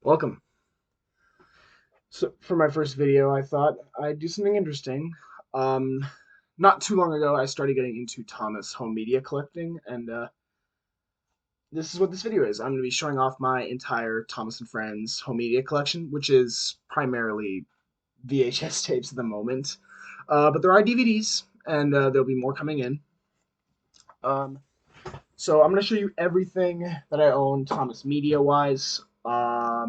Welcome. So for my first video, I thought I'd do something interesting. Um, Not too long ago, I started getting into Thomas home media collecting, and this is what this video is. I'm going to be showing off my entire Thomas and Friends home media collection, which is primarily VHS tapes at the moment. But there are DVDs, and there'll be more coming in. Um, so I'm going to show you everything that I own Thomas media-wise. I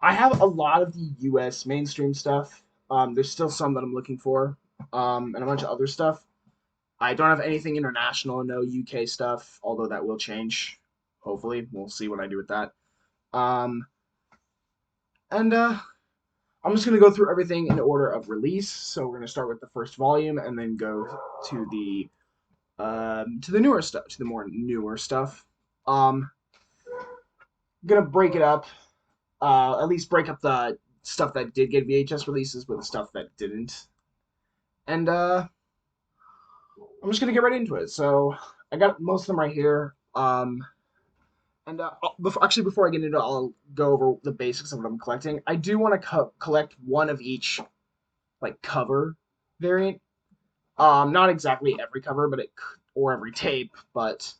have a lot of the U.S. mainstream stuff. There's still some that I'm looking for, and a bunch of other stuff. I don't have anything international, no UK stuff, although that will change. Hopefully, we'll see what I do with that. Um, and I'm just gonna go through everything in order of release. So we're gonna start with the first volume, and then go to the newer stuff, to the more newer stuff. Um, gonna break it up. At least break up the stuff that did get VHS releases with the stuff that didn't. And I'm just gonna get right into it. So I got most of them right here. And before I get into it, I'll go over the basics of what I'm collecting. I do want to collect one of each like cover variant. Not exactly every cover, or every tape, but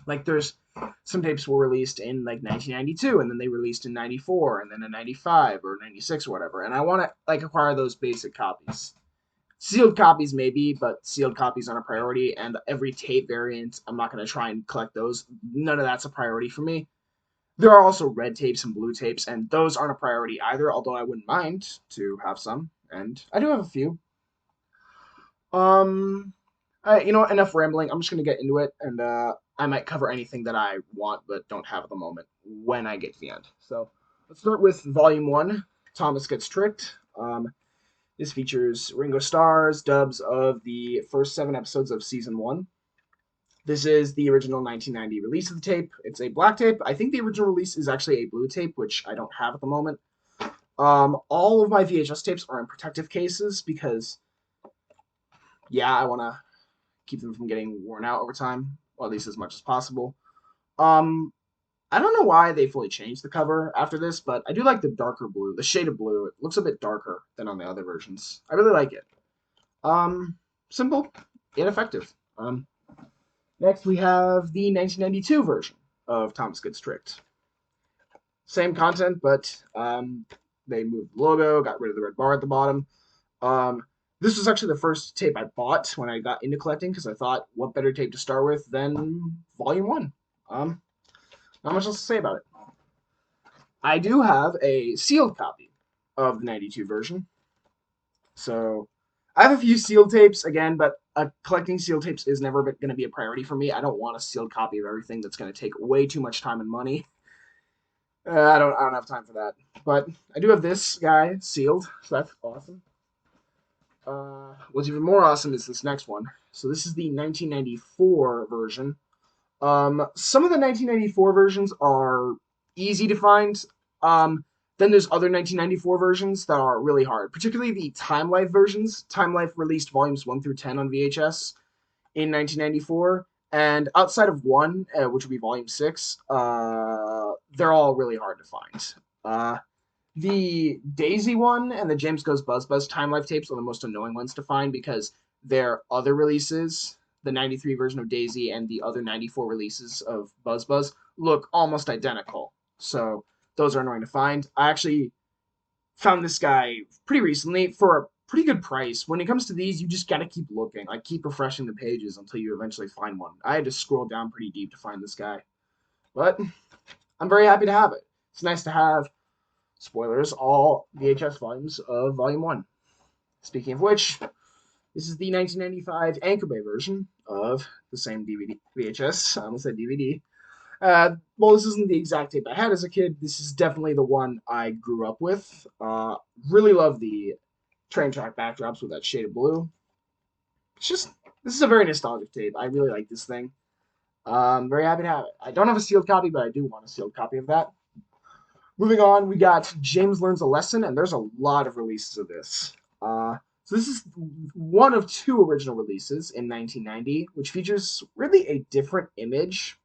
like there's some tapes were released in like 1992, and then they released in 94, and then in 95 or 96 or whatever. And I want to like acquire those basic copies. Sealed copies maybe, but sealed copies aren't a priority, and every tape variant, I'm not going to try and collect those. None of that's a priority for me. There are also red tapes and blue tapes, and those aren't a priority either, although I wouldn't mind to have some, and I do have a few. Um, enough rambling. I'm just going to get into it, and I might cover anything that I want but don't have at the moment when I get to the end. So let's start with Volume 1, Thomas Gets Tricked. This features Ringo Starr's dubs of the first 7 episodes of Season 1. This is the original 1990 release of the tape. It's a black tape. I think the original release is actually a blue tape, which I don't have at the moment. All of my VHS tapes are in protective cases because, yeah, I want to keep them from getting worn out over time, or at least as much as possible. Um, I don't know why they fully changed the cover after this, but I do like the darker blue, the shade of blue. It looks a bit darker than on the other versions. I really like it. Um, Simple yet effective. Next, we have the 1992 version of Thomas Gets Tricked. Same content, but they moved the logo, got rid of the red bar at the bottom. Um, this was actually the first tape I bought when I got into collecting because I thought, what better tape to start with than Volume 1? Um, Not much else to say about it. I do have a sealed copy of the 92 version. So I have a few sealed tapes again, but collecting sealed tapes is never going to be a priority for me. I don't want a sealed copy of everything that's going to take way too much time and money. I don't have time for that. But I do have this guy sealed, so that's awesome. What's even more awesome is this next one. So this is the 1994 version. Some of the 1994 versions are easy to find. Then there's other 1994 versions that are really hard, particularly the Time Life versions. Time Life released volumes 1 through 10 on VHS in 1994, and outside of one, which would be volume 6, they're all really hard to find. The Daisy one and the James Goes Buzz Buzz Time Life tapes are the most annoying ones to find because their other releases, the 93 version of Daisy and the other 94 releases of Buzz Buzz, look almost identical. So those are annoying to find. I actually found this guy pretty recently for a pretty good price. When it comes to these, you just gotta keep looking, like keep refreshing the pages until you eventually find one. I had to scroll down pretty deep to find this guy, but I'm very happy to have it. It's nice to have, spoilers, all VHS volumes of Volume 1. Speaking of which, this is the 1995 Anchor Bay version of the same DVD VHS. I almost said DVD. Well, this isn't the exact tape I had as a kid. This is definitely the one I grew up with. Really love the train track backdrops with that shade of blue. It's just, this is a very nostalgic tape. I really like this thing. Very happy to have it. I don't have a sealed copy, but I do want a sealed copy of that. Moving on, we got James Learns a Lesson, and there's a lot of releases of this. So this is one of two original releases in 1990, which features really a different image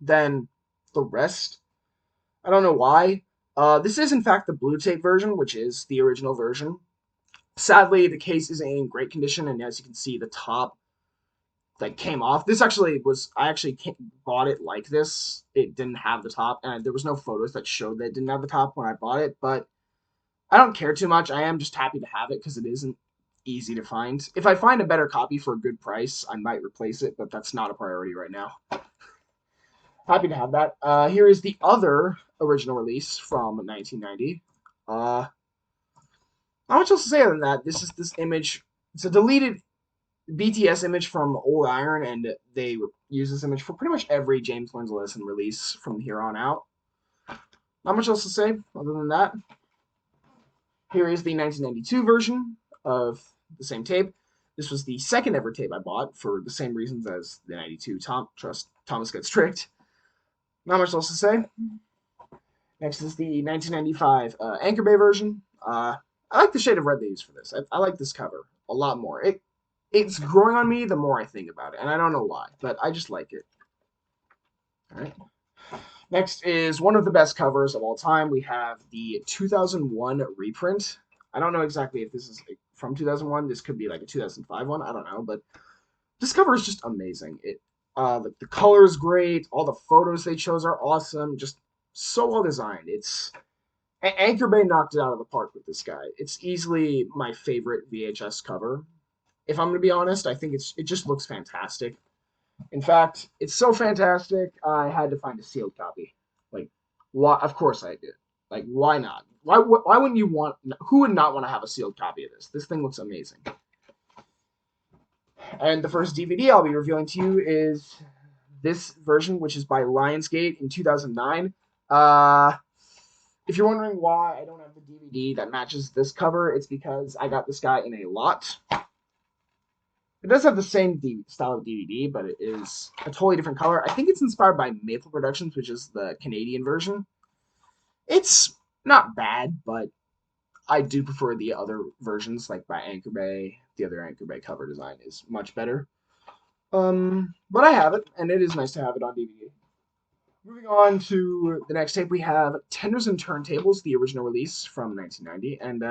than the rest. I don't know why. This is in fact the blue tape version, which is the original version. Sadly, the case isn't in great condition, and as you can see, the top like came off. This actually was I actually bought it like this. It didn't have the top, and there was no photos that showed that it didn't have the top when I bought it. But I don't care too much. I am just happy to have it because it isn't easy to find. If I find a better copy for a good price, I might replace it, but that's not a priority right now. Happy to have that. Here is the other original release from 1990. Not much else to say other than that. This is this image. It's a deleted BTS image from Old Iron, and they use this image for pretty much every James Winston release from here on out. Not much else to say other than that. Here is the 1992 version of the same tape. This was the second ever tape I bought for the same reasons as the 92 Thomas Gets Tricked. Not much else to say. Next is the 1995 Anchor Bay version. I like the shade of red they use for this. I like this cover a lot more. It's growing on me the more I think about it, and I don't know why, but I just like it. All right. Next is one of the best covers of all time. We have the 2001 reprint. I don't know exactly if this is from 2001. This could be like a 2005 one. I don't know, but this cover is just amazing. The color is great. All the photos they chose are awesome. Just so well designed. Anchor Bay knocked it out of the park with this guy. It's easily my favorite VHS cover. If I'm gonna be honest, I think it just looks fantastic. In fact, it's so fantastic, I had to find a sealed copy. Like, why? Of course I did. Like, why not? Why wouldn't you want? Who would not want to have a sealed copy of this? This thing looks amazing. And the first DVD I'll be revealing to you is this version, which is by Lionsgate in 2009. If you're wondering why I don't have the DVD that matches this cover, it's because I got this guy in a lot. It does have the same style of DVD, but it is a totally different color. I think it's inspired by Maple Productions, which is the Canadian version. It's not bad, but I do prefer the other versions, like by Anchor Bay. The other Anchor Bay cover design is much better. But I have it, and it is nice to have it on DVD. Moving on to the next tape, we have Tenders and Turntables, the original release from 1990, and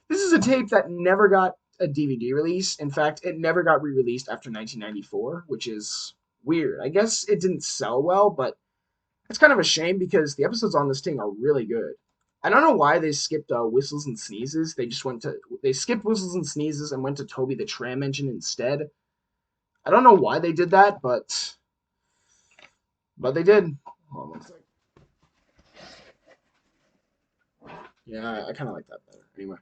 this is a tape that never got a DVD release. In fact, it never got re-released after 1994, which is weird. I guess it didn't sell well, but it's kind of a shame because the episodes on this thing are really good. I don't know why they skipped Whistles and Sneezes. They skipped Whistles and Sneezes and went to Toby the Tram Engine instead. I don't know why they did that, but they did. Hold on one second. Yeah, I kind of like that better. Anyway.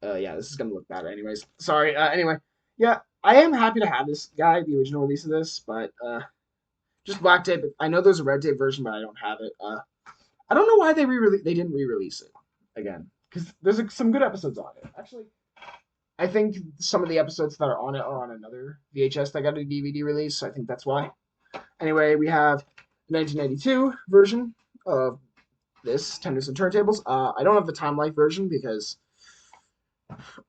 Yeah, this is gonna look bad anyways. Sorry. Anyway, yeah, I am happy to have this guy, the original release of this, but just black tape. I know there's a red tape version, but I don't have it. I don't know why they didn't re-release it again, because there's some good episodes on it. Actually, I think some of the episodes that are on it are on another VHS that got a DVD release, so I think that's why. Anyway, we have the 1992 version of this Tenders and Turntables. I don't have the Time Life version because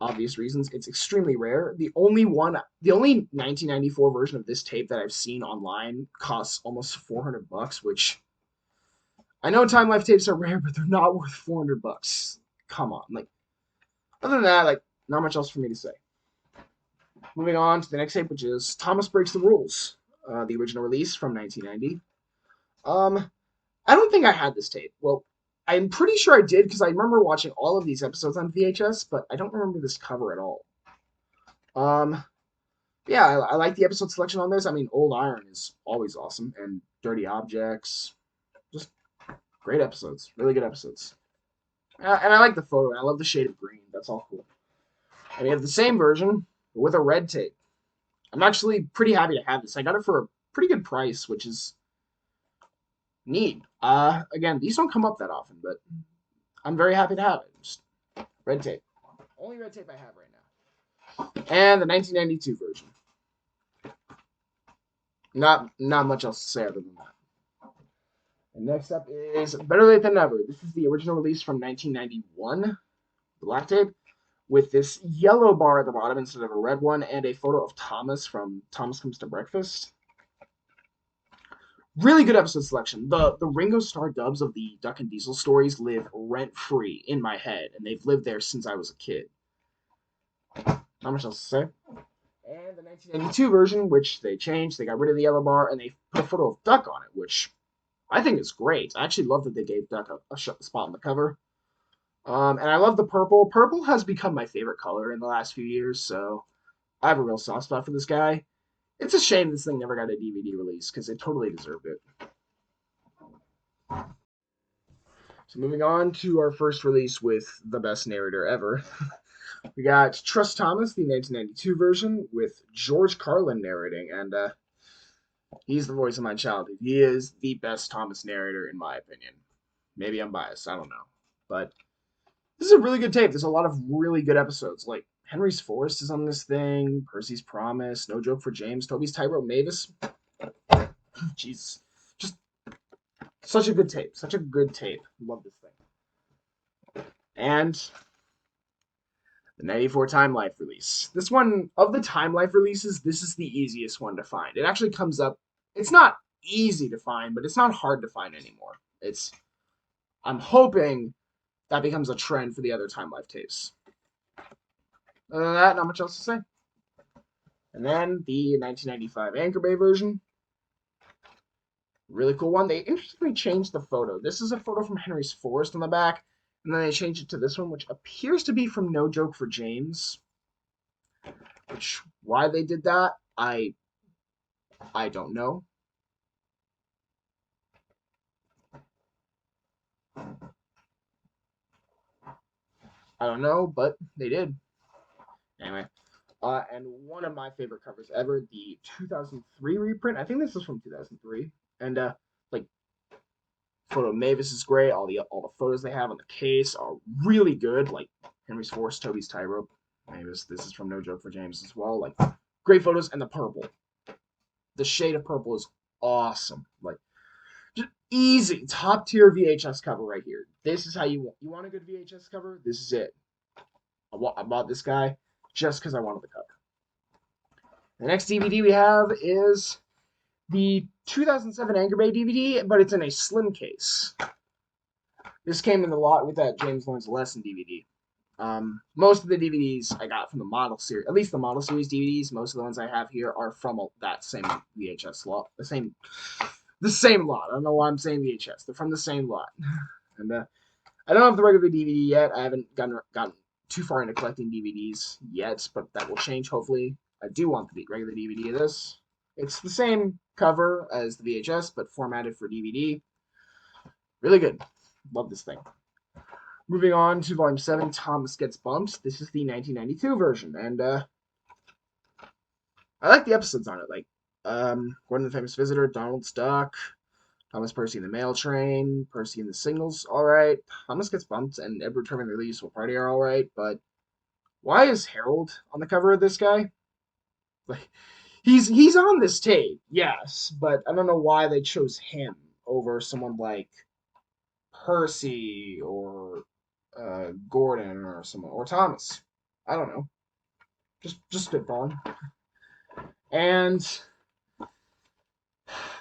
obvious reasons. It's extremely rare. The only 1994 version of this tape that I've seen online costs almost $400, which I know Time Life tapes are rare, but they're not worth $400. Come on, like other than that, like not much else for me to say. Moving on to the next tape, which is Thomas Breaks the Rules, the original release from 1990. I don't think I had this tape. Well, I'm pretty sure I did because I remember watching all of these episodes on VHS, but I don't remember this cover at all. Yeah, I like the episode selection on this. I mean, Old Iron is always awesome, and Dirty Objects, just great episodes, really good episodes. And I like the photo. I love the shade of green. That's all cool. And we have the same version but with a red tape. I'm actually pretty happy to have this. I got it for a pretty good price, which is neat. Again, these don't come up that often, but I'm very happy to have it. Just red tape. Only red tape I have right now. And the 1992 version. Not much else to say other than that. And next up is Better Late Than Never. This is the original release from 1991, black tape, with this yellow bar at the bottom instead of a red one, and a photo of Thomas from Thomas Comes to Breakfast. Really good episode selection. The Ringo Starr dubs of the Duck and Diesel stories live rent free in my head, and they've lived there since I was a kid. Not much else to say. And the 1992 version, which they changed, they got rid of the yellow bar and they put a photo of Duck on it, which I think is great. I actually love that they gave Duck a spot on the cover. And I love the purple. Purple has become my favorite color in the last few years, so I have a real soft spot for this guy. It's a shame this thing never got a DVD release because it totally deserved it. So moving on to our first release with the best narrator ever. We got Trust Thomas, the 1992 version, with George Carlin narrating, and he's the voice of my childhood. He is the best Thomas narrator, in my opinion. Maybe I'm biased, I don't know. But this is a really good tape. There's a lot of really good episodes. Like, Henry's Forest is on this thing, Percy's Promise, No Joke for James, Toby's Tightrope Mavis. Jeez. Just such a good tape. Such a good tape. Love this thing. And the 94 Time Life release. This one, of the Time Life releases, this is the easiest one to find. It actually comes up, it's not easy to find, but it's not hard to find anymore. I'm hoping that becomes a trend for the other Time Life tapes. Other than that, not much else to say. And then the 1995 Anchor Bay version. Really cool one. They interestingly changed the photo. This is a photo from Henry's Forest on the back, and then they changed it to this one, which appears to be from No Joke for James. Which, why they did that, I don't know. I don't know, but they did. Anyway, and one of my favorite covers ever, the 2003 reprint. I think this is from 2003, and like photo Mavis is great. All the photos they have on the case are really good. Like Henry's Forest, Toby's Tightrope, Mavis. This is from No Joke for James as well. Like great photos, and the purple. The shade of purple is awesome. Like just easy top tier VHS cover right here. This is how you want a good VHS cover. This is it. I bought this guy just because I wanted the cover. The next DVD we have is the 2007 Anchor Bay DVD, but it's in a slim case. This came in the lot with that James Learns a Lesson DVD. Most of the DVDs I got from the model series, at least the model series DVDs. Most of the ones I have here are from that same VHS lot, the same lot. I don't know why I'm saying VHS. They're from the same lot, and I don't have the regular DVD yet. I haven't gotten too far into collecting DVDs yet, but that will change hopefully. I do want the regular DVD of this. It's the same cover as the VHS, but formatted for DVD. Really good. Love this thing. Moving on to Volume 7, Thomas Gets Bumped. This is the 1992 version, and I like the episodes on it. Like Gordon the Famous Visitor, Donald's Duck, Thomas Percy and the Mail Train, Percy and the Signals, alright. Thomas Gets Bumped and Edward Turner and the Useful Party are alright, but why is Harold on the cover of this guy? Like, he's on this tape, yes, but I don't know why they chose him over someone like Percy or Gordon or someone or Thomas. I don't know. Just spitballing. And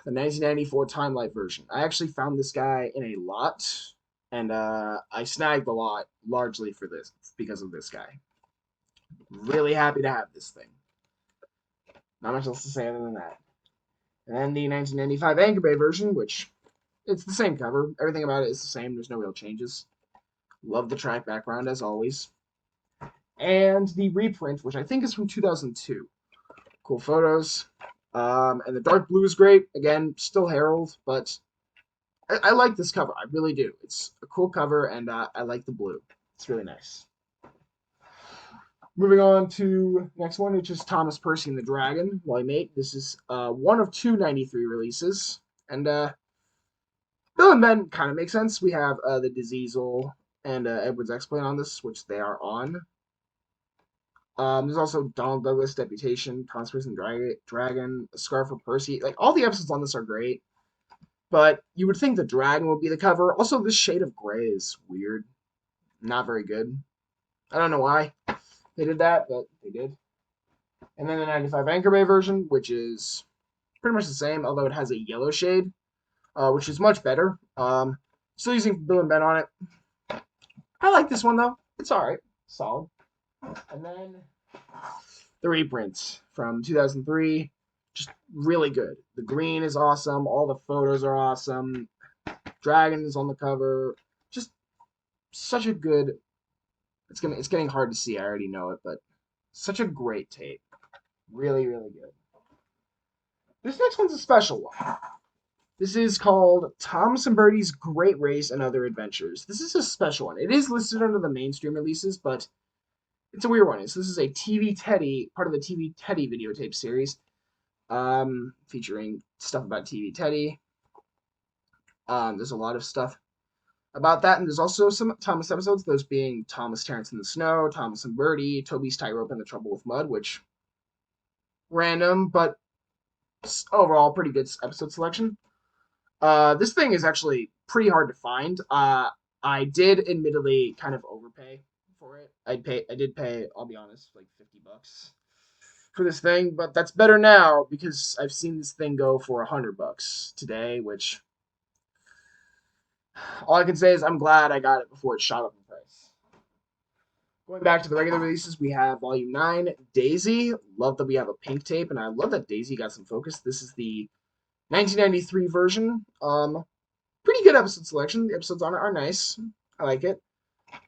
the 1994 Time Life version. I actually found this guy in a lot, and I snagged the lot largely for this because of this guy. Really happy to have this thing. Not much else to say other than that. And then the 1995 Anchor Bay version, which it's the same cover. Everything about it is the same. There's no real changes. Love the track background as always. And the reprint, which I think is from 2002. Cool photos. And the dark blue is great. Again, still Harold, but I like this cover. I really do. It's a cool cover, and I like the blue. It's really nice. Moving on to next one, which is Thomas Percy and the Dragon, Volume 8. This is one of two 93 releases. And Bill and Ben kind of makes sense. We have the Diseasel and Edward's Exploit on this, which they are on. There's also Donald Douglas, Deputation, Thomas Percy and Dragon, A Scar for Percy. Like, all the episodes on this are great. But you would think the dragon would be the cover. Also, this shade of gray is weird. Not very good. I don't know why they did that, but they did. And then the 95 Anchor Bay version, which is pretty much the same, although it has a yellow shade. which is much better. Still using Bill and Ben on it. I like this one though. It's all right, solid. And then the reprints from 2003, just really good. The green is awesome. All the photos are awesome. Dragon is on the cover. Just such a good. It's getting hard to see. I already know it, but such a great tape. Really, really good. This next one's a special one. This is called Thomas and Bertie's Great Race and Other Adventures. This is a special one. It is listed under the mainstream releases, but it's a weird one. This is a TV Teddy, part of the TV Teddy videotape series, featuring stuff about TV Teddy. There's a lot of stuff about that, and there's also some Thomas episodes, those being Thomas Terrence in the Snow, Thomas and Bertie, Toby's Tightrope, and The Trouble with Mud, which random, but overall pretty good episode selection. This thing is actually pretty hard to find. I did admittedly kind of overpay for it. I did pay, I'll be honest, like $50 for this thing, but that's better now because I've seen this thing go for $100 today, which all I can say is I'm glad I got it before it shot up in price. Going back to the regular releases, we have Volume 9, Daisy. Love that we have a pink tape, and I love that Daisy got some focus. This is the 1993 version. Pretty good episode selection. The episodes on it are nice. I like it.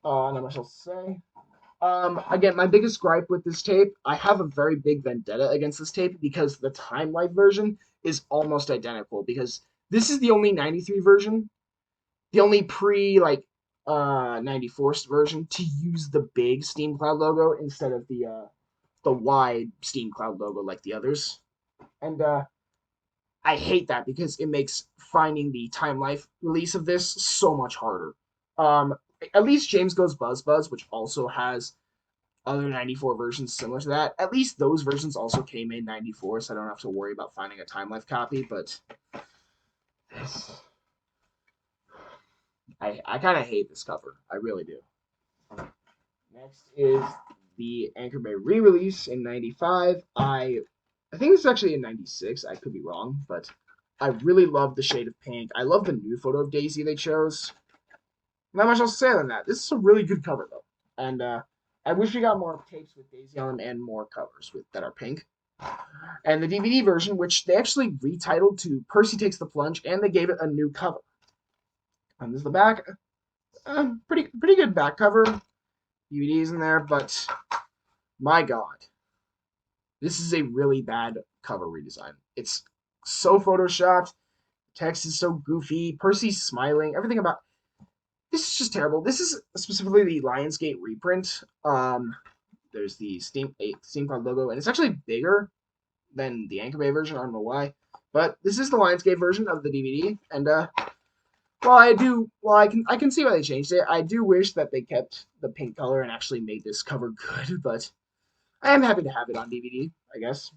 Not much else to say. Again, my biggest gripe with this tape, I have a very big vendetta against this tape because the Time Life version is almost identical. Because this is the only 93 version, the only pre 94 version to use the big Steam Cloud logo instead of the wide Steam Cloud logo like the others. And I hate that because it makes finding the Time Life release of this so much harder. Um, at least James Goes Buzz Buzz, which also has other 94 versions similar to that. At least those versions also came in 94, so I don't have to worry about finding a Time Life copy. But I kind of hate this cover. I really do. Next is the Anchor Bay re-release in 95. I think this is actually in 96. I could be wrong, but I really love the shade of pink. I love the new photo of Daisy they chose. Not much else to say than that. This is a really good cover, though. And I wish we got more tapes with Daisy on them and more covers that are pink. And the DVD version, which they actually retitled to Percy Takes the Plunge, and they gave it a new cover. And this is the back. Pretty good back cover. DVDs in there, but my God. This is a really bad cover redesign. It's so photoshopped. Text is so goofy. Percy's smiling. Everything about this is just terrible. This is specifically the Lionsgate reprint. There's the Steam Cloud logo, and it's actually bigger than the Anchor Bay version. I don't know why, but this is the Lionsgate version of the DVD. And I can see why they changed it. I do wish that they kept the pink color and actually made this cover good, but I am happy to have it on DVD, I guess.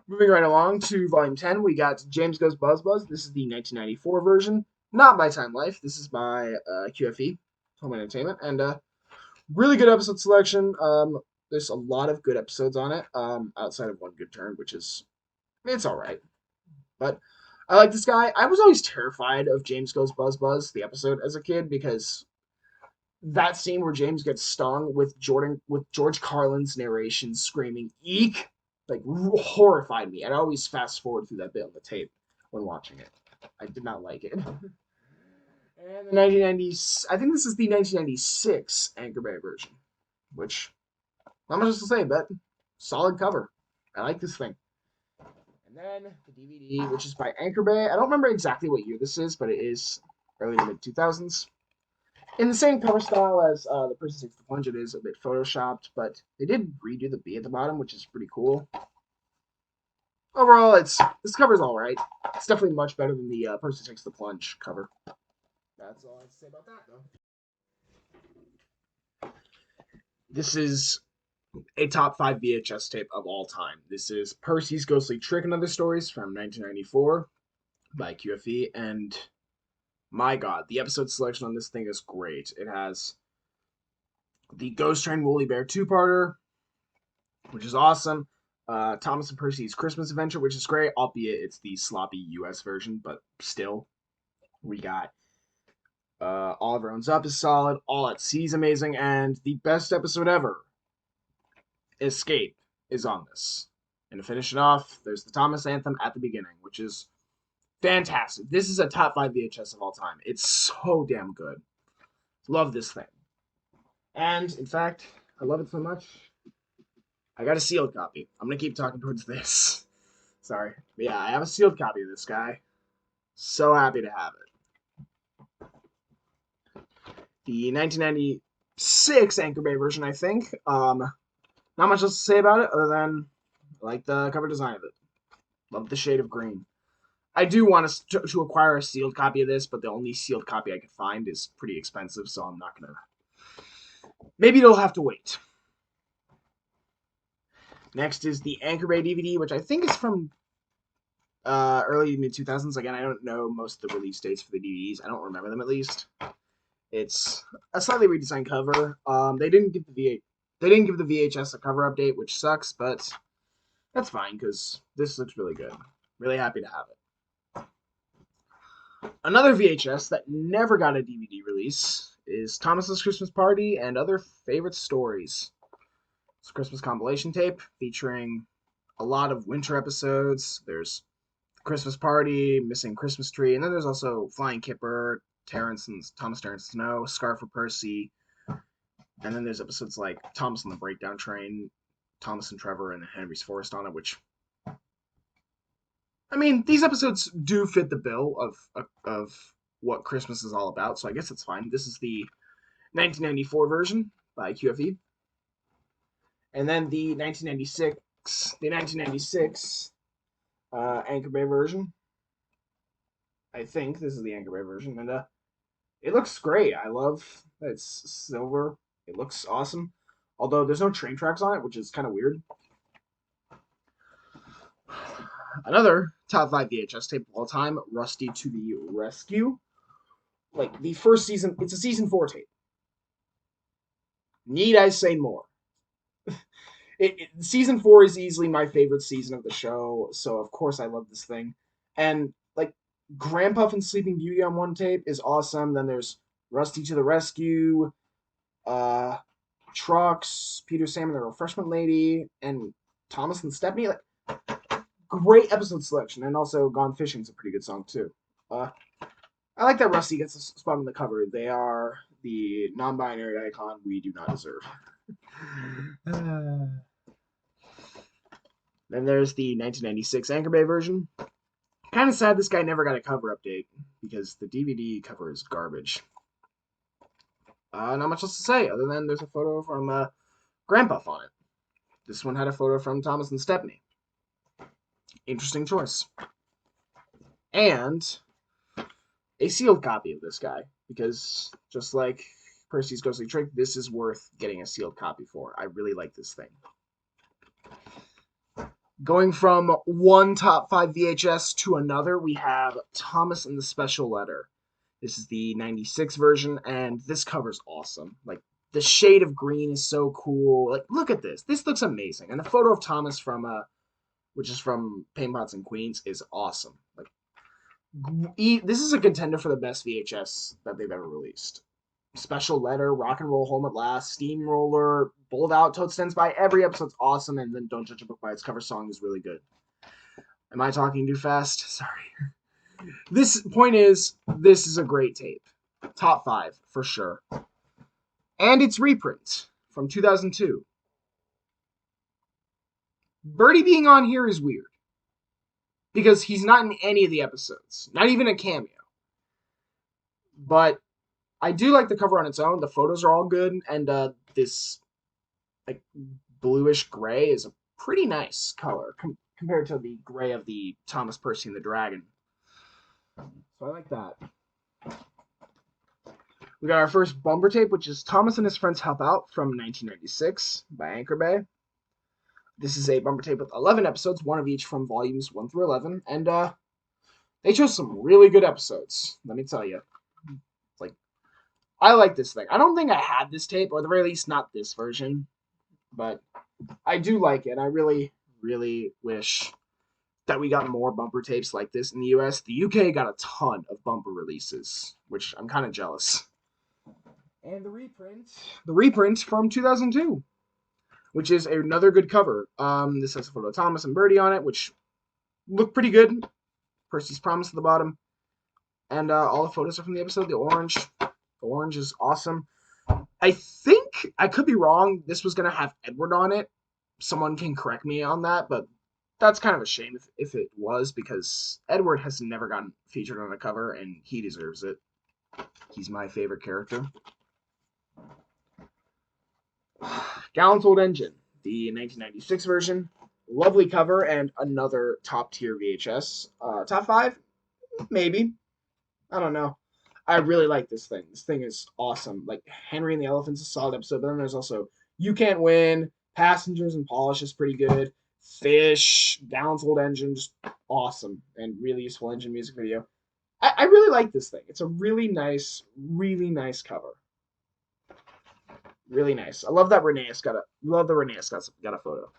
Moving right along to Volume 10, we got James Goes Buzz Buzz. This is the 1994 version. Not by Time Life. This is by QFE, Home Entertainment. And really good episode selection. There's a lot of good episodes on it, outside of One Good Turn, which is, it's all right. But I like this guy. I was always terrified of James Goes Buzz Buzz, the episode, as a kid, because that scene where James gets stung with George Carlin's narration screaming "Eek!" horrified me. I'd always fast forward through that bit on the tape when watching it. I did not like it. And the 1990s, I think this is the 1996 Anchor Bay version, which not much else to say, but solid cover. I like this thing. And then the DVD, which is by Anchor Bay. I don't remember exactly what year this is, but it is early to mid 2000s. In the same cover style as the Percy Takes the Plunge, it is a bit photoshopped, but they did redo the B at the bottom, which is pretty cool. Overall, this cover's all right. It's definitely much better than the Percy Takes the Plunge cover. That's all I have to say about that, though. This is a top 5 VHS tape of all time. This is Percy's Ghostly Trick and Other Stories from 1994 by QFE, and my God, the episode selection on this thing is great. It has the Ghost Train Woolly Bear two-parter, which is awesome. Thomas and Percy's Christmas Adventure, which is great, albeit it's the sloppy US version, but still. We got Oliver Owns Up is solid, All at Sea is amazing, and the best episode ever, Escape, is on this. And to finish it off, there's the Thomas Anthem at the beginning, which is fantastic. This is a top 5 VHS of all time. It's so damn good. Love this thing. And, in fact, I love it so much, I got a sealed copy. I'm going to keep talking towards this. Sorry. But yeah, I have a sealed copy of this guy. So happy to have it. The 1996 Anchor Bay version, I think. Not much else to say about it other than I like the cover design of it. Love the shade of green. I do want to acquire a sealed copy of this, but the only sealed copy I could find is pretty expensive, so I'm not going to. Maybe it'll have to wait. Next is the Anchor Bay DVD, which I think is from early mid-2000s. Again, I don't know most of the release dates for the DVDs. I don't remember them, at least. It's a slightly redesigned cover. They didn't give the VHS a cover update, which sucks, but that's fine because this looks really good. Really happy to have it. Another VHS that never got a DVD release is Thomas's Christmas Party and Other Favorite Stories. It's a Christmas compilation tape featuring a lot of winter episodes. There's Christmas Party, Missing Christmas Tree, and then there's also Flying Kipper, Thomas Terrence Snow, Scar for Percy, and then there's episodes like Thomas on the Breakdown Train, Thomas and Trevor, and Henry's Forest on it, which, I mean, these episodes do fit the bill of what Christmas is all about, so I guess it's fine. This is the 1994 version by QFE. And then the 1996 Anchor Bay version. I think this is the Anchor Bay version, and it looks great. I love that it's silver. It looks awesome. Although there's no train tracks on it, which is kind of weird. Another top 5 VHS tape of all time, Rusty to the Rescue. Like, the first season, it's a season 4 tape. Need I say more? Season 4 is easily my favorite season of the show, so of course I love this thing. And, like, Grandpuff and Sleeping Beauty on one tape is awesome. Then there's Rusty to the Rescue, Trucks, Peter, Sam and the Refreshment Lady, and Thomas and Stepney. Like, great episode selection, and also Gone Fishing's a pretty good song too. I like that Rusty gets a spot on the cover. They are the non-binary icon we do not deserve. Then there's the 1996 Anchor Bay version. Kind of sad this guy never got a cover update because the DVD cover is garbage. Not much else to say other than there's a photo from Grandpuff on it. This one had a photo from Thomas and Stepney. Interesting choice. And a sealed copy of this guy, because just like Percy's Ghostly Trick, this is worth getting a sealed copy for. I really like this thing. Going from one top 5 VHS to another, we have Thomas and the Special Letter. This is the 96 version, and this cover's awesome. Like, the shade of green is so cool. Like, look at this. This looks amazing. And the photo of Thomas from, which is from Paint Pots and Queens, is awesome. Like, this is a contender for the best VHS that they've ever released. Special Letter, Rock and Roll Home at Last, Steamroller, Bowled Out, Toad Stands By. Every episode's awesome, and then Don't Judge a Book by its cover song is really good. Am I talking too fast? Sorry. This point is, this is a great tape. Top 5, for sure. And its reprint from 2002. Birdie being on here is weird. Because he's not in any of the episodes. Not even a cameo. But I do like the cover on its own. The photos are all good. And this like bluish gray is a pretty nice color compared to the gray of the Thomas Percy and the Dragon. So I like that. We got our first bumper tape, which is Thomas and His Friends Help Out from 1996 by Anchor Bay. This is a bumper tape with 11 episodes, one of each from volumes 1 through 11. And they chose some really good episodes, let me tell you. Like, I like this thing. I don't think I had this tape, or at the very least not this version. But I do like it. I really, really wish that we got more bumper tapes like this in the US. The UK got a ton of bumper releases, which I'm kind of jealous. And the reprint from 2002, which is another good cover. This has a photo of Thomas and Birdie on it, which look pretty good. Percy's Promise at the bottom. And all the photos are from the episode. The orange is awesome. I think, I could be wrong, this was going to have Edward on it. Someone can correct me on that, but that's kind of a shame if it was, because Edward has never gotten featured on a cover, and he deserves it. He's my favorite character. Gallant Old Engine, the 1996 version. Lovely cover and another top tier VHS. Top 5? Maybe. I don't know. I really like this thing. This thing is awesome. Like, Henry and the Elephant's a solid episode, but then there's also You Can't Win, Passengers and Polish is pretty good. Fish, Gallant's Old Engine, just awesome and really useful engine music video. I really like this thing. It's a really nice cover. Really nice. I love that Renee's got a photo.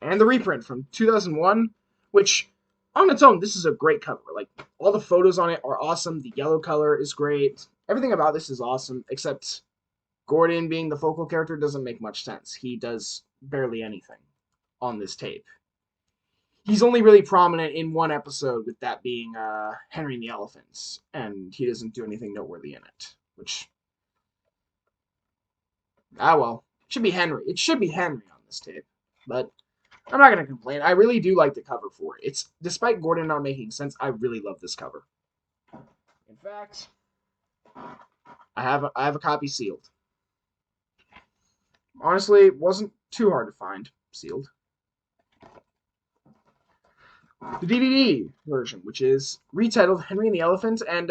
And the reprint from 2001, which on its own, this is a great cover. Like, all the photos on it are awesome. The yellow color is great. Everything about this is awesome, except Gordon being the focal character doesn't make much sense. He does barely anything on this tape. He's only really prominent in one episode, with that being Henry and the Elephants, and he doesn't do anything noteworthy in it, which... well, it should be Henry. It should be Henry on this tape, but I'm not gonna complain. I really do like the cover for it. It's, despite Gordon not making sense, I really love this cover. In fact, I have a copy sealed. Honestly, it wasn't too hard to find sealed. The DVD version, which is retitled Henry and the Elephant, and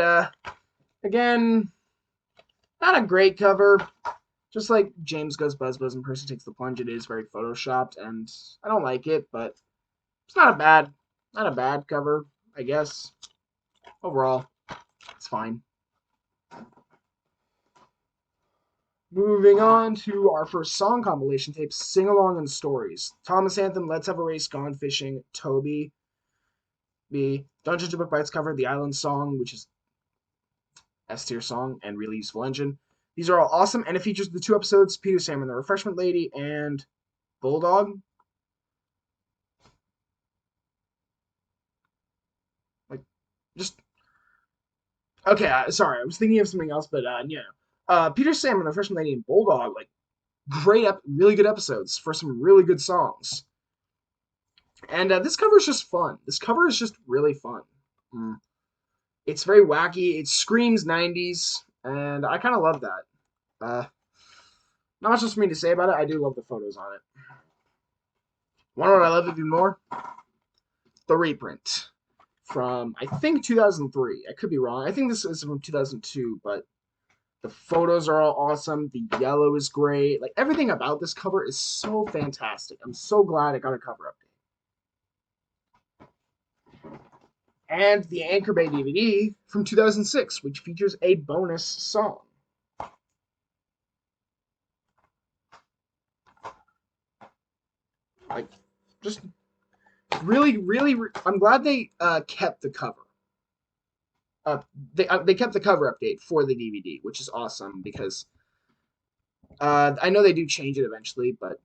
again, not a great cover. Just like James Goes Buzz Buzz and Percy Takes the Plunge, it is very photoshopped, and I don't like it, but it's not a bad cover, I guess. Overall, it's fine. Moving on to our first song compilation tape, Sing Along and Stories. Thomas Anthem, Let's Have a Race, Gone Fishing, Toby. B. Dungeons & Book Bites cover, The Island Song, which is S-tier song and really useful engine. These are all awesome, and it features the 2 episodes, Peter Salmon, the Refreshment Lady, and Bulldog. Like, just... Okay, sorry, I was thinking of something else, but, Peter Salmon, the Refreshment Lady, and Bulldog, like, really good episodes for some really good songs. And this cover is just fun. This cover is just really fun. It's very wacky. It screams 90s, and I kind of love that. Not much else for me to say about it. I do love the photos on it. Want to know what I love even more? The reprint from, I think, 2003. I could be wrong. I think this is from 2002, but the photos are all awesome. The yellow is great. Like, everything about this cover is so fantastic. I'm so glad I got a cover update. And the Anchor Bay DVD from 2006, which features a bonus song. Like, just really, I'm glad they kept the cover. They kept the cover update for the DVD, which is awesome, because I know they do change it eventually, but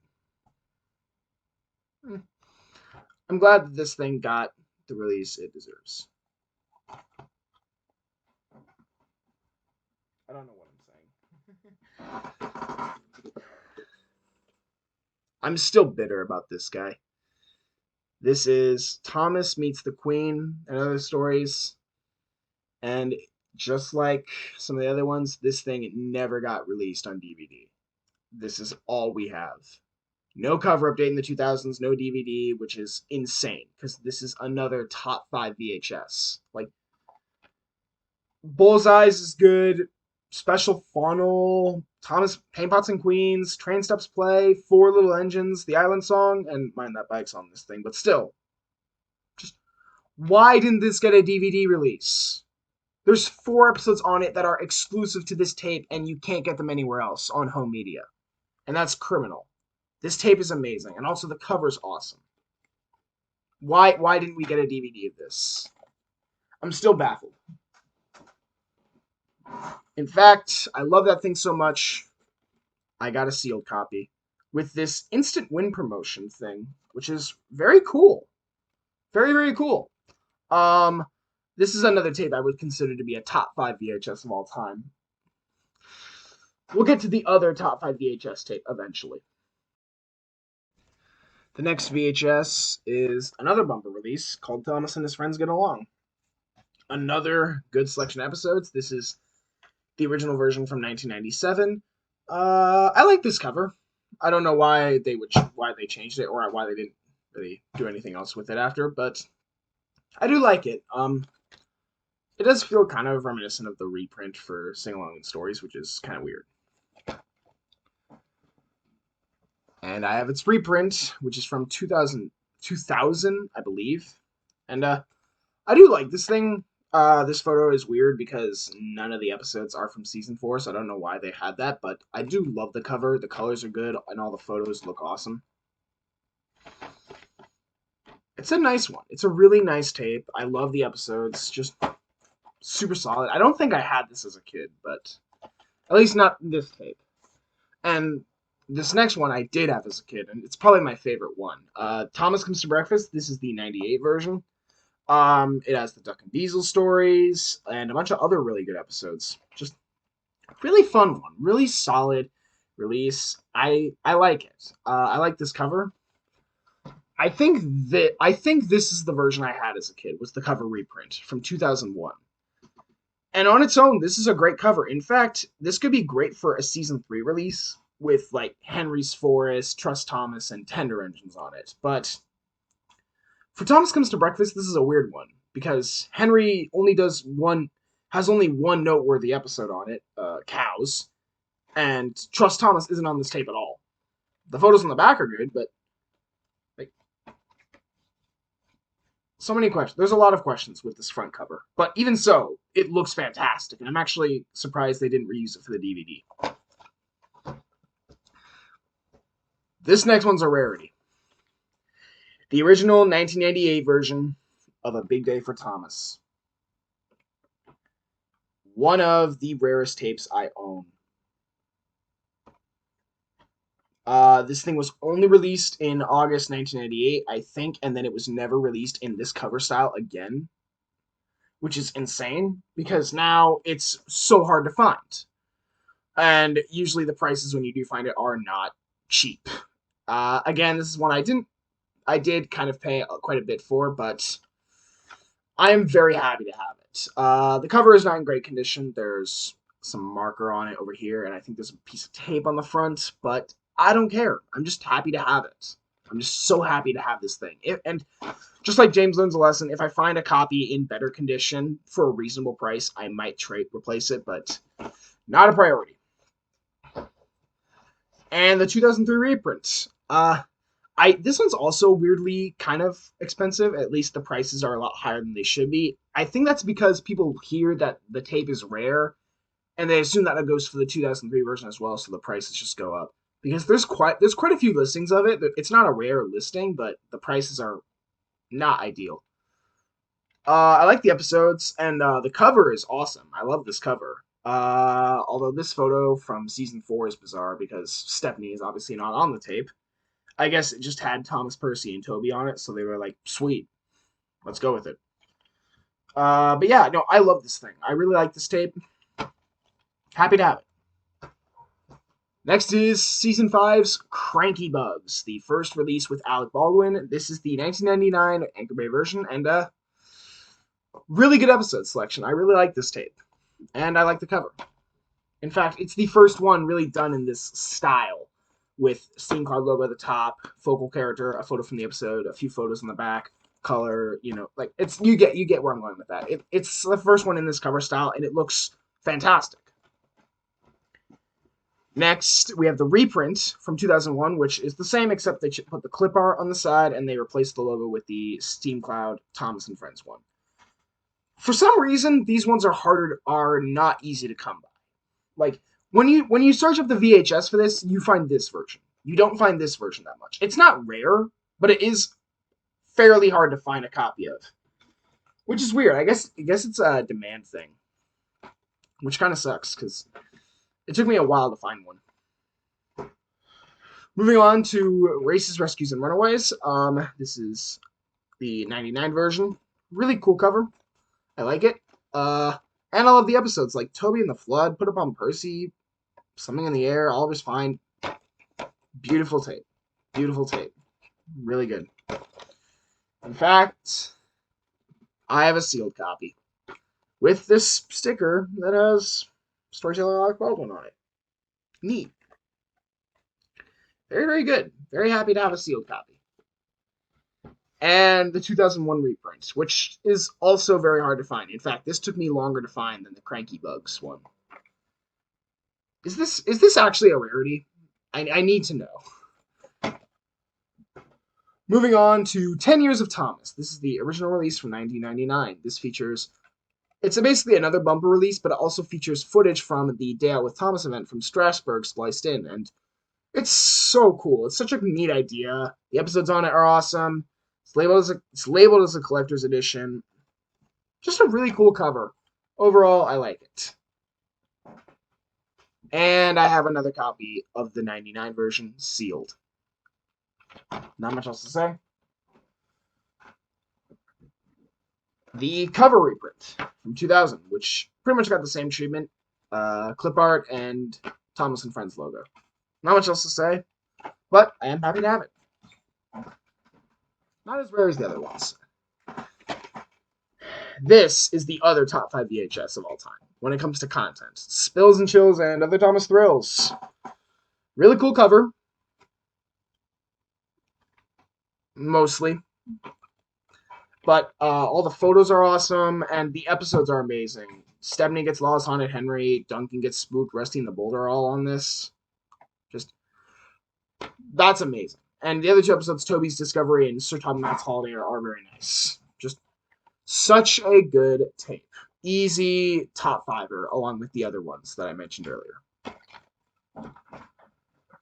I'm glad that this thing got the release it deserves. I don't know what I'm saying. I'm still bitter about this guy. This is Thomas Meets the Queen and Other Stories. And just like some of the other ones, this thing never got released on DVD. This is all we have. No cover update in the 2000s, no DVD, which is insane, because this is another top 5 VHS. Like, Bullseyes is good, Special Funnel, Thomas Paint Pots and Queens, Train Steps Play, Four Little Engines, The Island Song, and Mind That Bike's on this thing, but still. Just, why didn't this get a DVD release? There's 4 episodes on it that are exclusive to this tape, and you can't get them anywhere else on home media. And that's criminal. This tape is amazing, and also the cover's awesome. Why didn't we get a DVD of this? I'm still baffled. In fact, I love that thing so much, I got a sealed copy with this instant win promotion thing, which is very cool. Very, very cool. Um, this is another tape I would consider to be a top 5 VHS of all time. We'll get to the other top 5 VHS tape eventually. The next VHS is another bumper release called Thomas and His Friends Get Along. Another good selection of episodes. This is the original version from 1997. I like this cover. I don't know why they changed it or why they didn't really do anything else with it after, but I do like it. It does feel kind of reminiscent of the reprint for Sing Along and Stories, which is kind of weird. And I have its reprint, which is from 2000, I believe. And I do like this thing. This photo is weird because none of the episodes are from season 4, so I don't know why they had that, but I do love the cover. The colors are good, and all the photos look awesome. It's a nice one. It's a really nice tape. I love the episodes. Just super solid. I don't think I had this as a kid, but at least not this tape. And this next one I did have as a kid, and it's probably my favorite one. Thomas Comes to Breakfast. This is the 98 version. It has the Duck and Diesel stories and a bunch of other really good episodes. Just really fun one, really solid release. I like it. I like this cover. I think this is the version I had as a kid. Was the cover reprint from 2001. And on its own, this is a great cover. In fact, this could be great for a season 3 release with like Henry's Forest, Trust Thomas, and Tender Engines on it. But for Thomas Comes to Breakfast, this is a weird one because Henry has only one noteworthy episode on it, Cows, and Trust Thomas isn't on this tape at all. The photos on the back are good, but like so many questions. There's a lot of questions with this front cover, but even so, it looks fantastic, and I'm actually surprised they didn't reuse it for the DVD. This next one's a rarity. The original 1998 version of A Big Day for Thomas. One of the rarest tapes I own. This thing was only released in August 1998, I think, and then it was never released in this cover style again, which is insane because now it's so hard to find. And usually the prices when you do find it are not cheap. Again, this is one I did kind of pay quite a bit for, but I am very happy to have it. The cover is not in great condition. There's some marker on it over here, and I think there's a piece of tape on the front, but I don't care. I'm just happy to have it. I'm just so happy to have this thing. And just like James learns a lesson, if I find a copy in better condition for a reasonable price, I might replace it, but not a priority. And the 2003 reprint. This one's also weirdly kind of expensive. At least the prices are a lot higher than they should be. I think that's because people hear that the tape is rare, and they assume that it goes for the 2003 version as well, so the prices just go up. Because there's quite a few listings of it. It's not a rare listing, but the prices are not ideal. I like the episodes, and the cover is awesome. I love this cover. Although this photo from season 4 is bizarre because Stephanie is obviously not on the tape. I guess it just had Thomas Percy and Toby on it, so they were like, sweet, let's go with it. But yeah, no, I love this thing. I really like this tape. Happy to have it. Next is Season 5's Cranky Bugs, the first release with Alec Baldwin. This is the 1999 Anchor Bay version, and really good episode selection. I really like this tape, and I like the cover. In fact, it's the first one really done in this style, with Steam Card logo at the top, focal character, a photo from the episode, a few photos on the back, color, like you get where I'm going with that. It's the first one in this cover style, and it looks fantastic. Next, we have the reprint from 2001, which is the same except they put the clip art on the side and they replaced the logo with the Steam Cloud Thomas and Friends one. For some reason, these ones are not easy to come by. Like when you search up the VHS for this, you find this version. You don't find this version that much. It's not rare, but it is fairly hard to find a copy of, which is weird. I guess it's a demand thing, which kind of sucks because it took me a while to find one. Moving on to Races, Rescues, and Runaways. This is the '99 version. Really cool cover. I like it. Uh, and I love the episodes like Toby and the Flood, Put Upon Percy, Something in the Air, Oliver's Find. Beautiful tape. Beautiful tape. Really good. In fact, I have a sealed copy with this sticker that has Storyteller Alec Baldwin on it. Neat. Very, very good. Very happy to have a sealed copy. And the 2001 reprint, which is also very hard to find. In fact, this took me longer to find than the Cranky Bugs one. Is this actually a rarity? I need to know. Moving on to 10 Years of Thomas. This is the original release from 1999. This features... It's basically another bumper release, but it also features footage from the Day Out with Thomas event from Strasbourg spliced in, and it's so cool. It's such a neat idea. The episodes on it are awesome. It's labeled as a collector's edition. Just a really cool cover. Overall, I like it. And I have another copy of the '99 version, sealed. Not much else to say. The cover reprint from 2000, which pretty much got the same treatment. Clip art and Thomas and Friends logo. Not much else to say, but I am happy to have it. Not as rare as the other ones. This is the other top 5 VHS of all time when it comes to content. Spills and Chills and Other Thomas Thrills. Really cool cover. Mostly. But all the photos are awesome, and the episodes are amazing. Stepney gets lost, Haunted Henry, Duncan gets spooked, Rusty and the Boulder are all on this. Just, that's amazing. And the other 2 episodes, Toby's Discovery and Sir Tom Matt's Holiday, are very nice. Just such a good tape. Easy top 5er, along with the other ones that I mentioned earlier.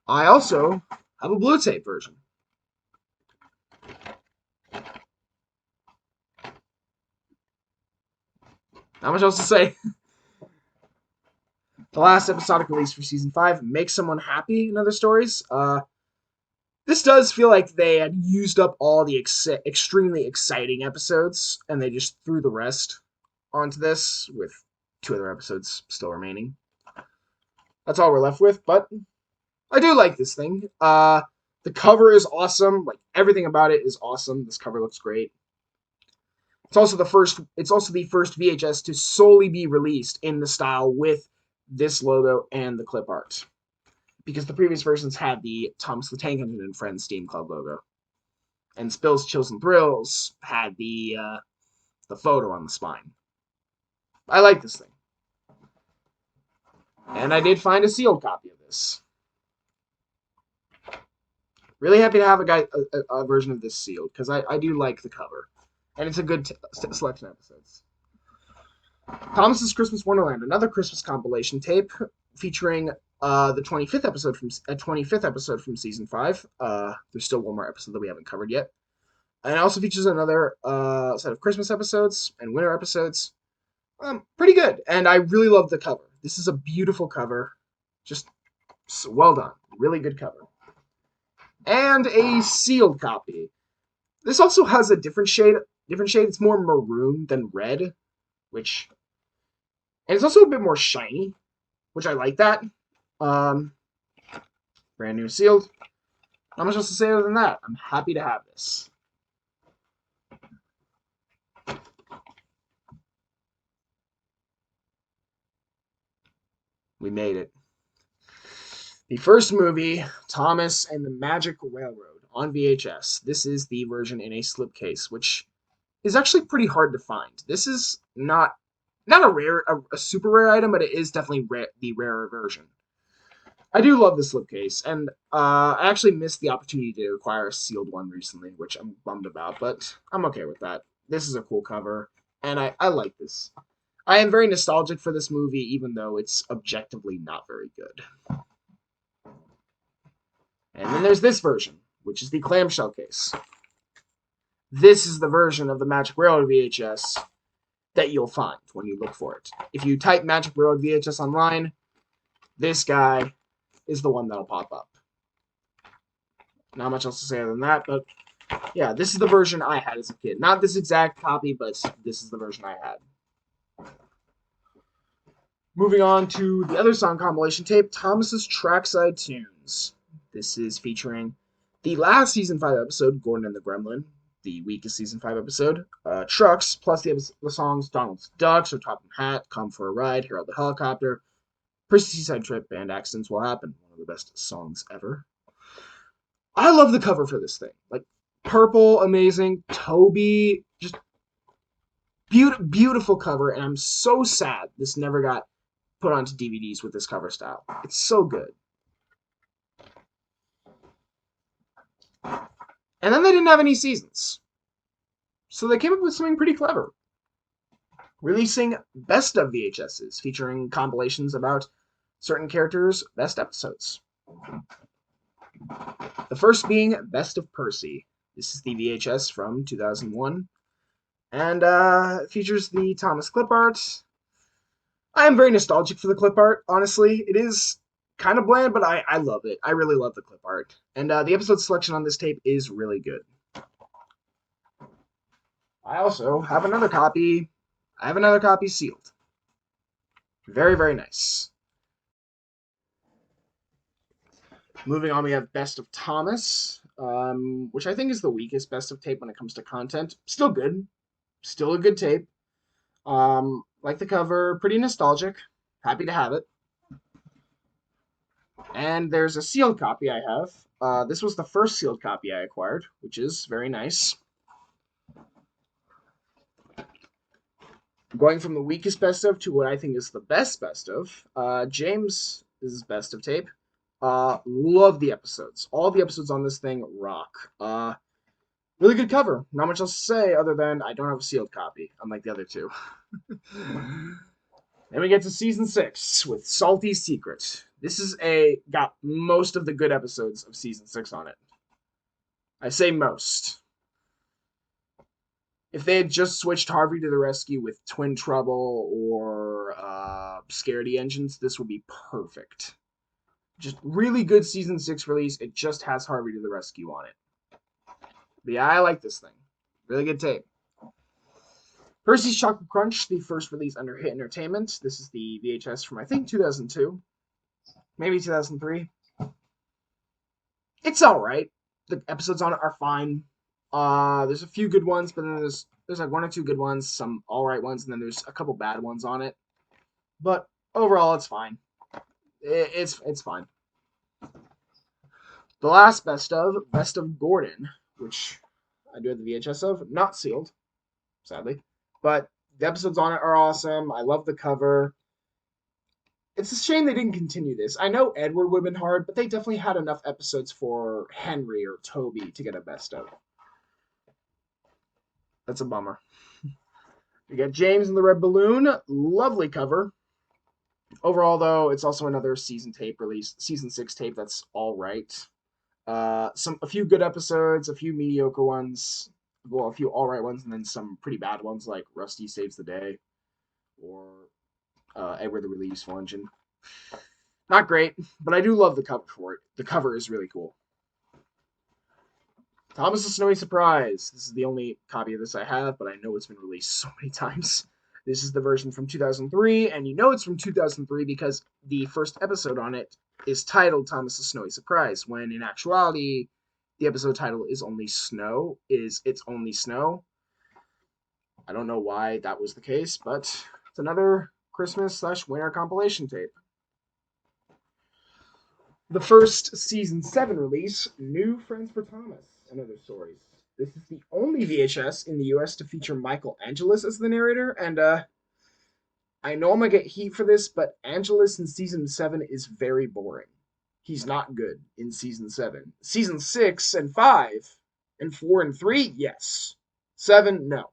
I also have a blue tape version. Not much else to say. The last episodic release for season 5, Make Someone Happy in Other Stories. This does feel like they had used up all the extremely exciting episodes, and they just threw the rest onto this, with 2 other episodes still remaining. That's all we're left with, but I do like this thing. The cover is awesome. Like, everything about it is awesome. This cover looks great. It's also the first VHS to solely be released in the style with this logo and the clip art, because the previous versions had the Thomas the Tank Engine and Friends Steam Club logo, and Spills, Chills, and Thrills had the photo on the spine. I like this thing, and I did find a sealed copy of this. Really happy to have a version of this sealed, because I do like the cover. And it's a good selection of episodes. Thomas's Christmas Wonderland, another Christmas compilation tape featuring the 25th episode from season 5. There's still one more episode that we haven't covered yet. And it also features another set of Christmas episodes and winter episodes. Pretty good. And I really love the cover. This is a beautiful cover. Just well done. Really good cover. And a sealed copy. This also has a different shade. It's more maroon than red, and it's also a bit more shiny, which I like that. Brand new sealed. Not much else to say other than that. I'm happy to have this. We made it. The first movie, Thomas and the Magic Railroad, on VHS. This is the version in a slipcase, which is actually pretty hard to find. This is not a super rare item, but it is definitely the rarer version. I do love the slipcase, and I actually missed the opportunity to acquire a sealed one recently, which I'm bummed about, but I'm okay with that. This is a cool cover, and I like this. I am very nostalgic for this movie, even though it's objectively not very good. And then there's this version, which is the clamshell case. This is the version of the Magic Railroad VHS that you'll find when you look for it. If you type Magic Railroad VHS online, this guy is the one that'll pop up. Not much else to say other than that, but yeah, this is the version I had as a kid. Not this exact copy, but this is the version I had. Moving on to the other song compilation tape, Thomas's Trackside Tunes. This is featuring the last Season 5 episode, Gordon and the Gremlin, the weakest Season 5 episode, Trucks, plus the songs Donald's Ducks, or Topham Hat, Come for a Ride, Harold the Helicopter, Percy Seaside Trip, and Accidents Will Happen. One of the best songs ever. I love the cover for this thing. Like, purple, amazing. Toby, just beautiful cover, and I'm so sad this never got put onto DVDs with this cover style. It's so good. And then they didn't have any seasons. So they came up with something pretty clever. Releasing best of VHSs, featuring compilations about certain characters' best episodes. The first being Best of Percy. This is the VHS from 2001. And features the Thomas clip art. I am very nostalgic for the clip art, honestly. It is kind of bland, but I love it. I really love the clip art. And the episode selection on this tape is really good. I also have another copy. I have another copy sealed. Very, very nice. Moving on, we have Best of Thomas, which I think is the weakest Best of tape when it comes to content. Still good. Still a good tape. Like the cover, pretty nostalgic. Happy to have it. And there's a sealed copy I have. This was the first sealed copy I acquired, which is very nice. Going from the weakest best of to what I think is the best of, James' best of tape. Love the episodes. All the episodes on this thing rock. Really good cover. Not much else to say other than I don't have a sealed copy, unlike the other two. Then we get to Season 6 with Salty Secret. This is got most of the good episodes of Season 6 on it. I say most. If they had just switched Harvey to the rescue with Twin Trouble or Scaredy Engines, this would be perfect. Just really good Season 6 release. It just has Harvey to the rescue on it. But yeah, I like this thing. Really good tape. Percy's Chocolate Crunch, the first release under Hit Entertainment. This is the VHS from, I think, 2002. Maybe 2003. It's alright. The episodes on it are fine. There's a few good ones, but then there's like one or two good ones, some alright ones, and then there's a couple bad ones on it. But overall, it's fine. It's fine. The last Best of Gordon, which I do have the VHS of, not sealed, sadly. But the episodes on it are awesome. I love the cover. It's a shame they didn't continue this. I know Edward would have been hard, but they definitely had enough episodes for Henry or Toby to get a best of. That's a bummer. We got James and the Red Balloon. Lovely cover. Overall, though, it's also another season 6 tape that's all right. A few good episodes, a few mediocre ones, well, a few all right ones, and then some pretty bad ones like Rusty Saves the Day or Edward the Really Useful Engine. Not great, but I do love the cover for it. The cover is really cool. Thomas the Snowy Surprise. This is the only copy of this I have, but I know it's been released so many times. This is the version from 2003, and you know it's from 2003 because the first episode on it is titled Thomas the Snowy Surprise, when in actuality, the episode title is Only Snow, It's Only Snow. I don't know why that was the case, but it's another Christmas/winter compilation tape. The first Season 7 release, New Friends for Thomas and Other Stories. This is the only VHS in the US to feature Michael Angelis as the narrator, and I know I'm gonna get heat for this, but Angelis in Season 7 is very boring. He's not good in Season 7. Season 6 and 5 and 4 and 3, yes. 7, no.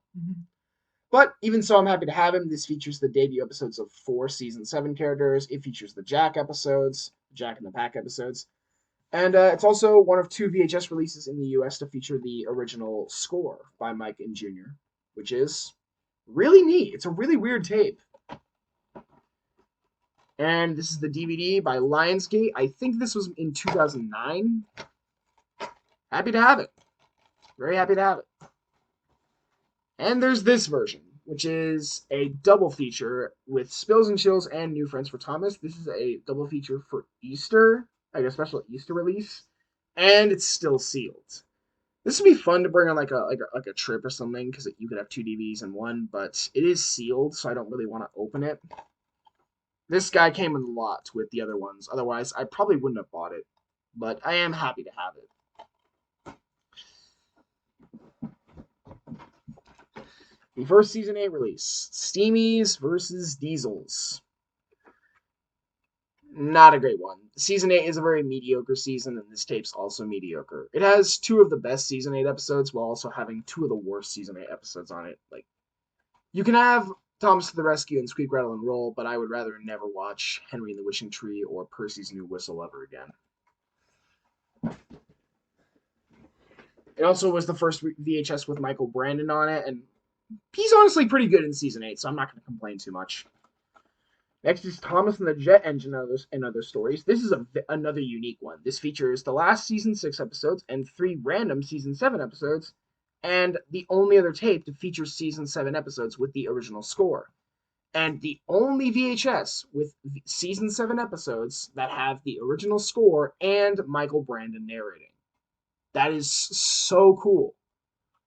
But even so, I'm happy to have him. This features the debut episodes of 4 Season 7 characters. It features the Jack episodes, Jack and the Pack episodes. And it's also one of 2 VHS releases in the US to feature the original score by Mike and Jr., which is really neat. It's a really weird tape. And this is the DVD by Lionsgate. I think this was in 2009. Happy to have it. Very happy to have it. And there's this version, which is a double feature with Spills and Chills and New Friends for Thomas. This is a double feature for Easter, like a special Easter release, and it's still sealed. This would be fun to bring on like a trip or something because you could have 2 DVDs in one, but it is sealed, so I don't really want to open it. This guy came in a lot with the other ones. Otherwise, I probably wouldn't have bought it, but I am happy to have it. The first season 8 release, Steamies versus Diesels. Not a great one. Season 8 is a very mediocre season, and this tape's also mediocre. It has 2 of the best Season 8 episodes while also having 2 of the worst Season 8 episodes on it. Like, you can have Thomas to the Rescue and Squeak, Rattle, and Roll, but I would rather never watch Henry and the Wishing Tree or Percy's New Whistle ever again. It also was the first VHS with Michael Brandon on it, and he's honestly pretty good in Season 8, so I'm not going to complain too much. Next is Thomas and the Jet Engine and other stories. This is another unique one. This features the last Season 6 episodes and 3 random Season 7 episodes, and the only other tape to feature Season 7 episodes with the original score. And the only VHS with Season 7 episodes that have the original score and Michael Brandon narrating. That is so cool.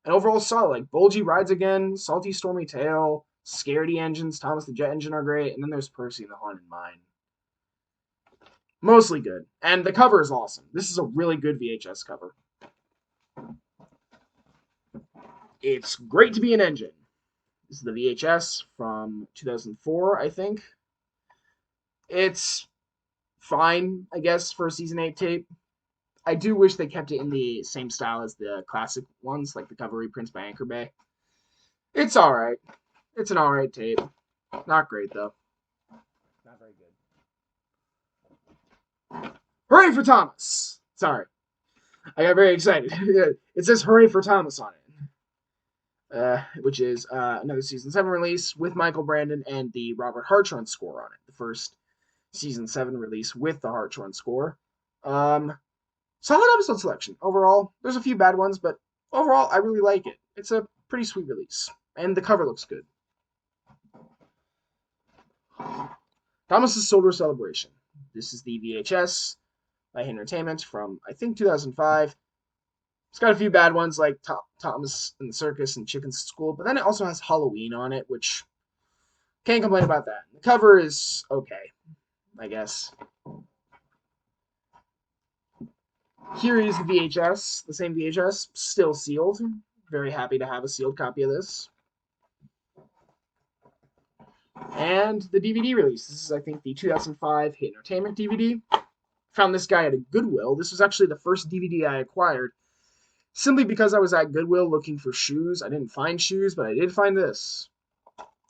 And overall solid. Like Bulgy Rides Again, Salty Stormy Tale, Scaredy Engines, Thomas the Jet Engine are great, and then there's Percy and the Haunted Mine. Mostly good. And the cover is awesome. This is a really good VHS cover. It's Great to Be an Engine. This is the VHS from 2004, I think. It's fine, I guess, for a Season 8 tape. I do wish they kept it in the same style as the classic ones, like the cover reprints by Anchor Bay. It's alright. It's an alright tape. Not great, though. Not very good. Hooray for Thomas! Sorry. I got very excited. It says Hooray for Thomas on it. Which is another Season 7 release with Michael Brandon and the Robert Hartshorn score on it. The first Season 7 release with the Hartshorn score. Solid episode selection overall. There's a few bad ones, but overall, I really like it. It's a pretty sweet release, and the cover looks good. Thomas's Solar Celebration. This is the VHS by Entertainment from, I think, 2005. It's got a few bad ones like Thomas and the Circus and Chicken's School, but then it also has Halloween on it, which can't complain about that. The cover is okay, I guess. Here is the VHS, the same VHS, still sealed. Very happy to have a sealed copy of this. And the DVD release. This is, I think, the 2005 Hit Entertainment DVD. Found this guy at a Goodwill. This was actually the first DVD I acquired, simply because I was at Goodwill looking for shoes. I didn't find shoes, but I did find this.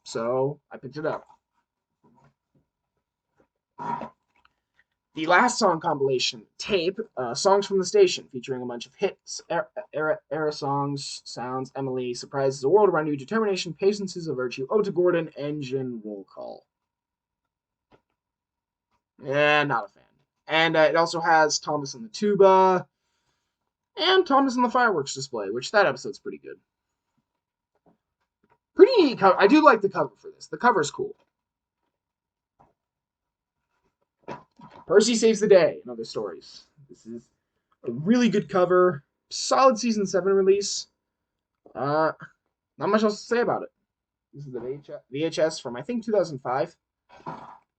So I picked it up. The Last Song compilation tape, Songs from the Station, featuring a bunch of hits, era songs, sounds, Emily, Surprises the World Around You, Determination, Patience is a Virtue, Ode to Gordon, Engine, Roll Call. Yeah, not a fan. And it also has Thomas and the Tuba, and Thomas and the Fireworks Display, which that episode's pretty good. Pretty neat cover. I do like the cover for this. The cover's cool. Percy Saves the Day and Other Stories. This is a really good cover. Solid Season 7 release. Not much else to say about it. This is the VHS from, I think, 2005.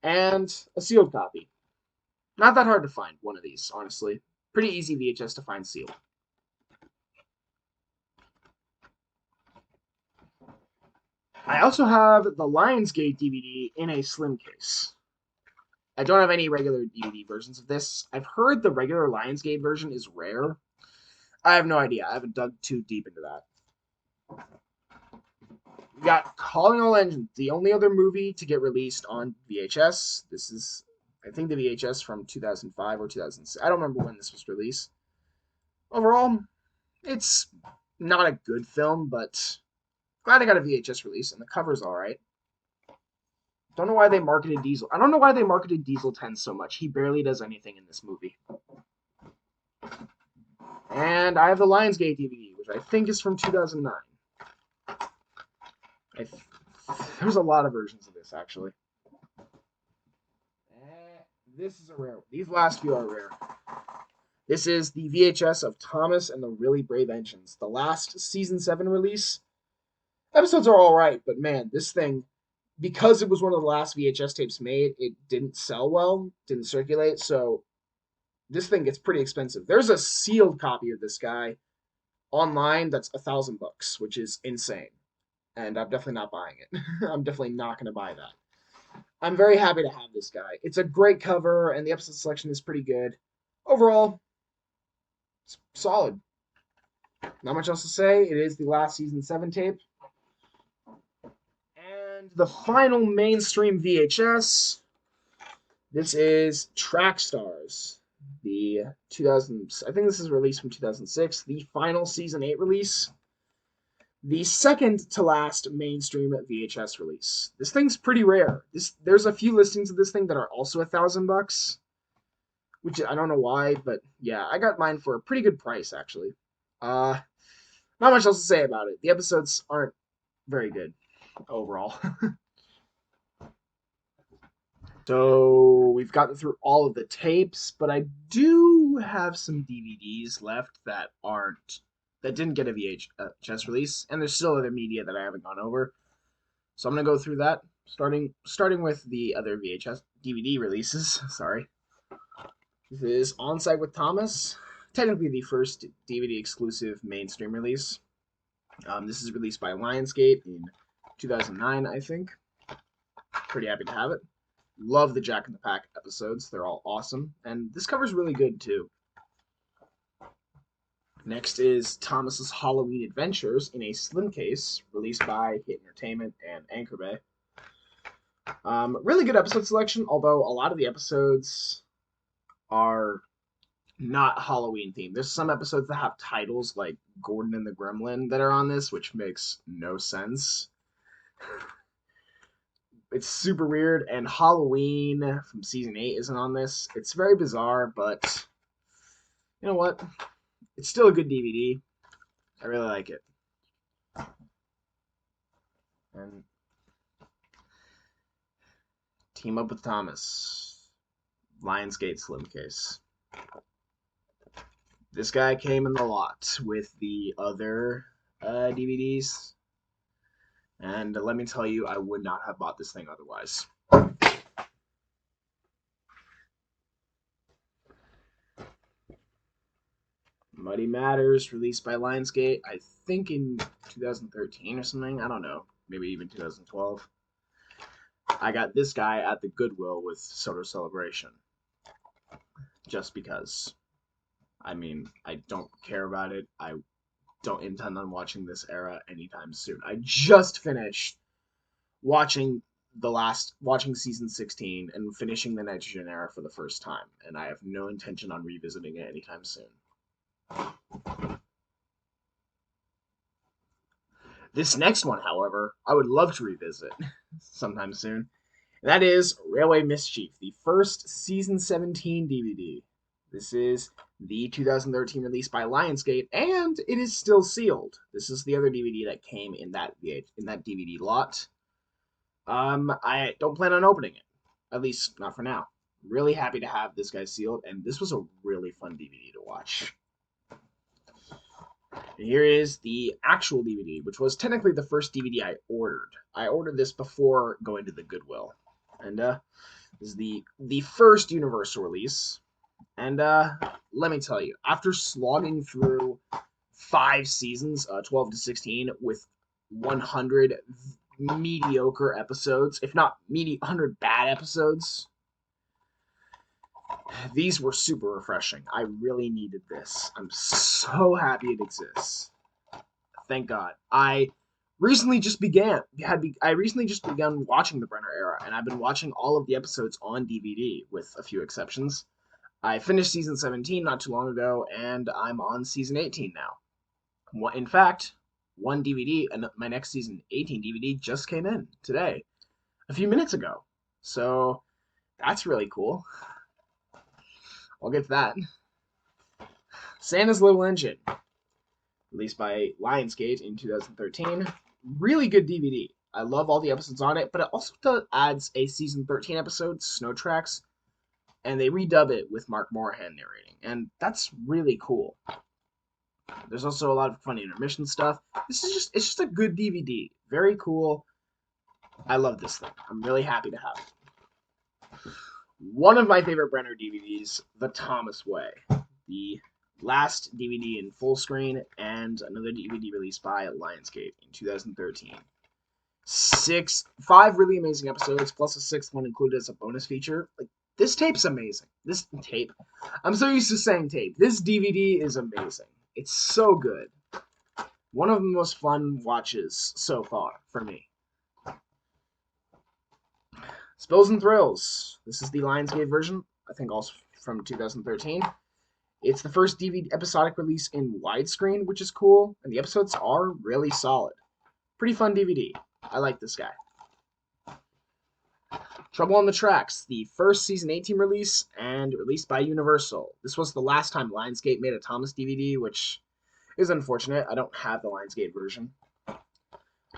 And a sealed copy. Not that hard to find, one of these, honestly. Pretty easy VHS to find sealed. I also have the Lionsgate DVD in a slim case. I don't have any regular DVD versions of this. I've heard the regular Lionsgate version is rare. I have no idea. I haven't dug too deep into that. We got Calling All Engines, the only other movie to get released on VHS. This is I think the VHS from 2005 or 2006. I don't remember when this was released. Overall, it's not a good film, but glad I got a VHS release, and the cover's alright. Don't know why they marketed Diesel. I don't know why they marketed Diesel 10 so much. He barely does anything in this movie. And I have the Lionsgate DVD, which I think is from 2009. There's a lot of versions of this, actually. This is a rare one. These last few are rare. This is the VHS of Thomas and the Really Brave Engines, the last season 7 release. Episodes are alright, but man, this thing, because it was one of the last VHS tapes made, it didn't sell well, didn't circulate, so this thing gets pretty expensive. There's a sealed copy of this guy online that's $1,000, which is insane. And I'm definitely not buying it. I'm definitely not going to buy that. I'm very happy to have this guy. It's a great cover, and the episode selection is pretty good. Overall, it's solid. Not much else to say. It is the last season 7 tape. And the final mainstream VHS. This is Track Stars. The 2000, I think this is released from 2006. The final season 8 release. The second to last mainstream VHS release. This thing's pretty rare. There's a few listings of this thing that are also $1,000, which I don't know why, but yeah, I got mine for a pretty good price actually. Not much else to say about it. The episodes aren't very good overall. So we've gotten through all of the tapes, but I do have some DVDs left that didn't get a VHS release, and there's still other media that I haven't gone over. So I'm gonna go through that, starting with the other VHS DVD releases. Sorry. This is On Site with Thomas, technically the first DVD exclusive mainstream release. This is released by Lionsgate in 2009, I think. Pretty happy to have it. Love the Jack in the Pack episodes. They're all awesome. And this cover's really good, too. Next is Thomas's Halloween Adventures in a slim case, released by Hit Entertainment and Anchor Bay. Really good episode selection, although a lot of the episodes are not Halloween themed. There's some episodes that have titles like Gordon and the Gremlin that are on this, which makes no sense. It's super weird, and Halloween from season 8 isn't on this. It's very bizarre, but you know what? It's still a good DVD. I really like it. And Team Up with Thomas. Lionsgate slim case. This guy came in the lot with the other DVDs. And let me tell you, I would not have bought this thing otherwise. Muddy Matters, released by Lionsgate, I think in 2013 or something. I don't know. Maybe even 2012. I got this guy at the Goodwill with Soda Celebration. Just because. I mean, I don't care about it. I don't intend on watching this era anytime soon. I just finished watching season 16 and finishing the Nitrogen era for the first time, and I have no intention on revisiting it anytime soon. This next one, however, I would love to revisit sometime soon. That is Railway Mischief, the first season 17 DVD. This is the 2013 release by Lionsgate, and it is still sealed. This is the other DVD that came in that DVD lot. I don't plan on opening it, at least not for now. Really happy to have this guy sealed, and this was a really fun DVD to watch. And here is the actual DVD, which was technically the first DVD I ordered. I ordered this before going to the Goodwill, and this is the first Universal release. And let me tell you, after slogging through 5 seasons, 12 to 16, with 100 mediocre episodes, if not 100 bad episodes, these were super refreshing. I really needed this. I'm so happy it exists. Thank God. I recently just began. I recently just begun watching the Brenner era, and I've been watching all of the episodes on DVD, with a few exceptions. I finished season 17 not too long ago, and I'm on season 18 now. In fact, one DVD, and my next season 18 DVD just came in today, a few minutes ago. So that's really cool. I'll get to that. Santa's Little Engine, released by Lionsgate in 2013. Really good DVD. I love all the episodes on it, but it also adds a season 13 episode, Snow Tracks, and they redub it with Mark Morahan narrating, and that's really cool. There's also a lot of funny intermission stuff. It's just a good DVD. Very cool. I love this thing. I'm really happy to have it. One of my favorite Brenner DVDs, The Thomas Way. The last DVD in full screen, and another DVD released by Lionsgate in 2013. 5 really amazing episodes, plus a 6th one included as a bonus feature. Like, this tape's amazing. This tape. I'm so used to saying tape. This DVD is amazing. It's so good. One of the most fun watches so far for me. Spills and Thrills. This is the Lionsgate version, I think also from 2013. It's the first DVD episodic release in widescreen, which is cool, and the episodes are really solid. Pretty fun DVD. I like this guy. Trouble on the Tracks, the first season 18 release, and released by Universal. This was the last time Lionsgate made a Thomas DVD, which is unfortunate. I don't have the Lionsgate version. I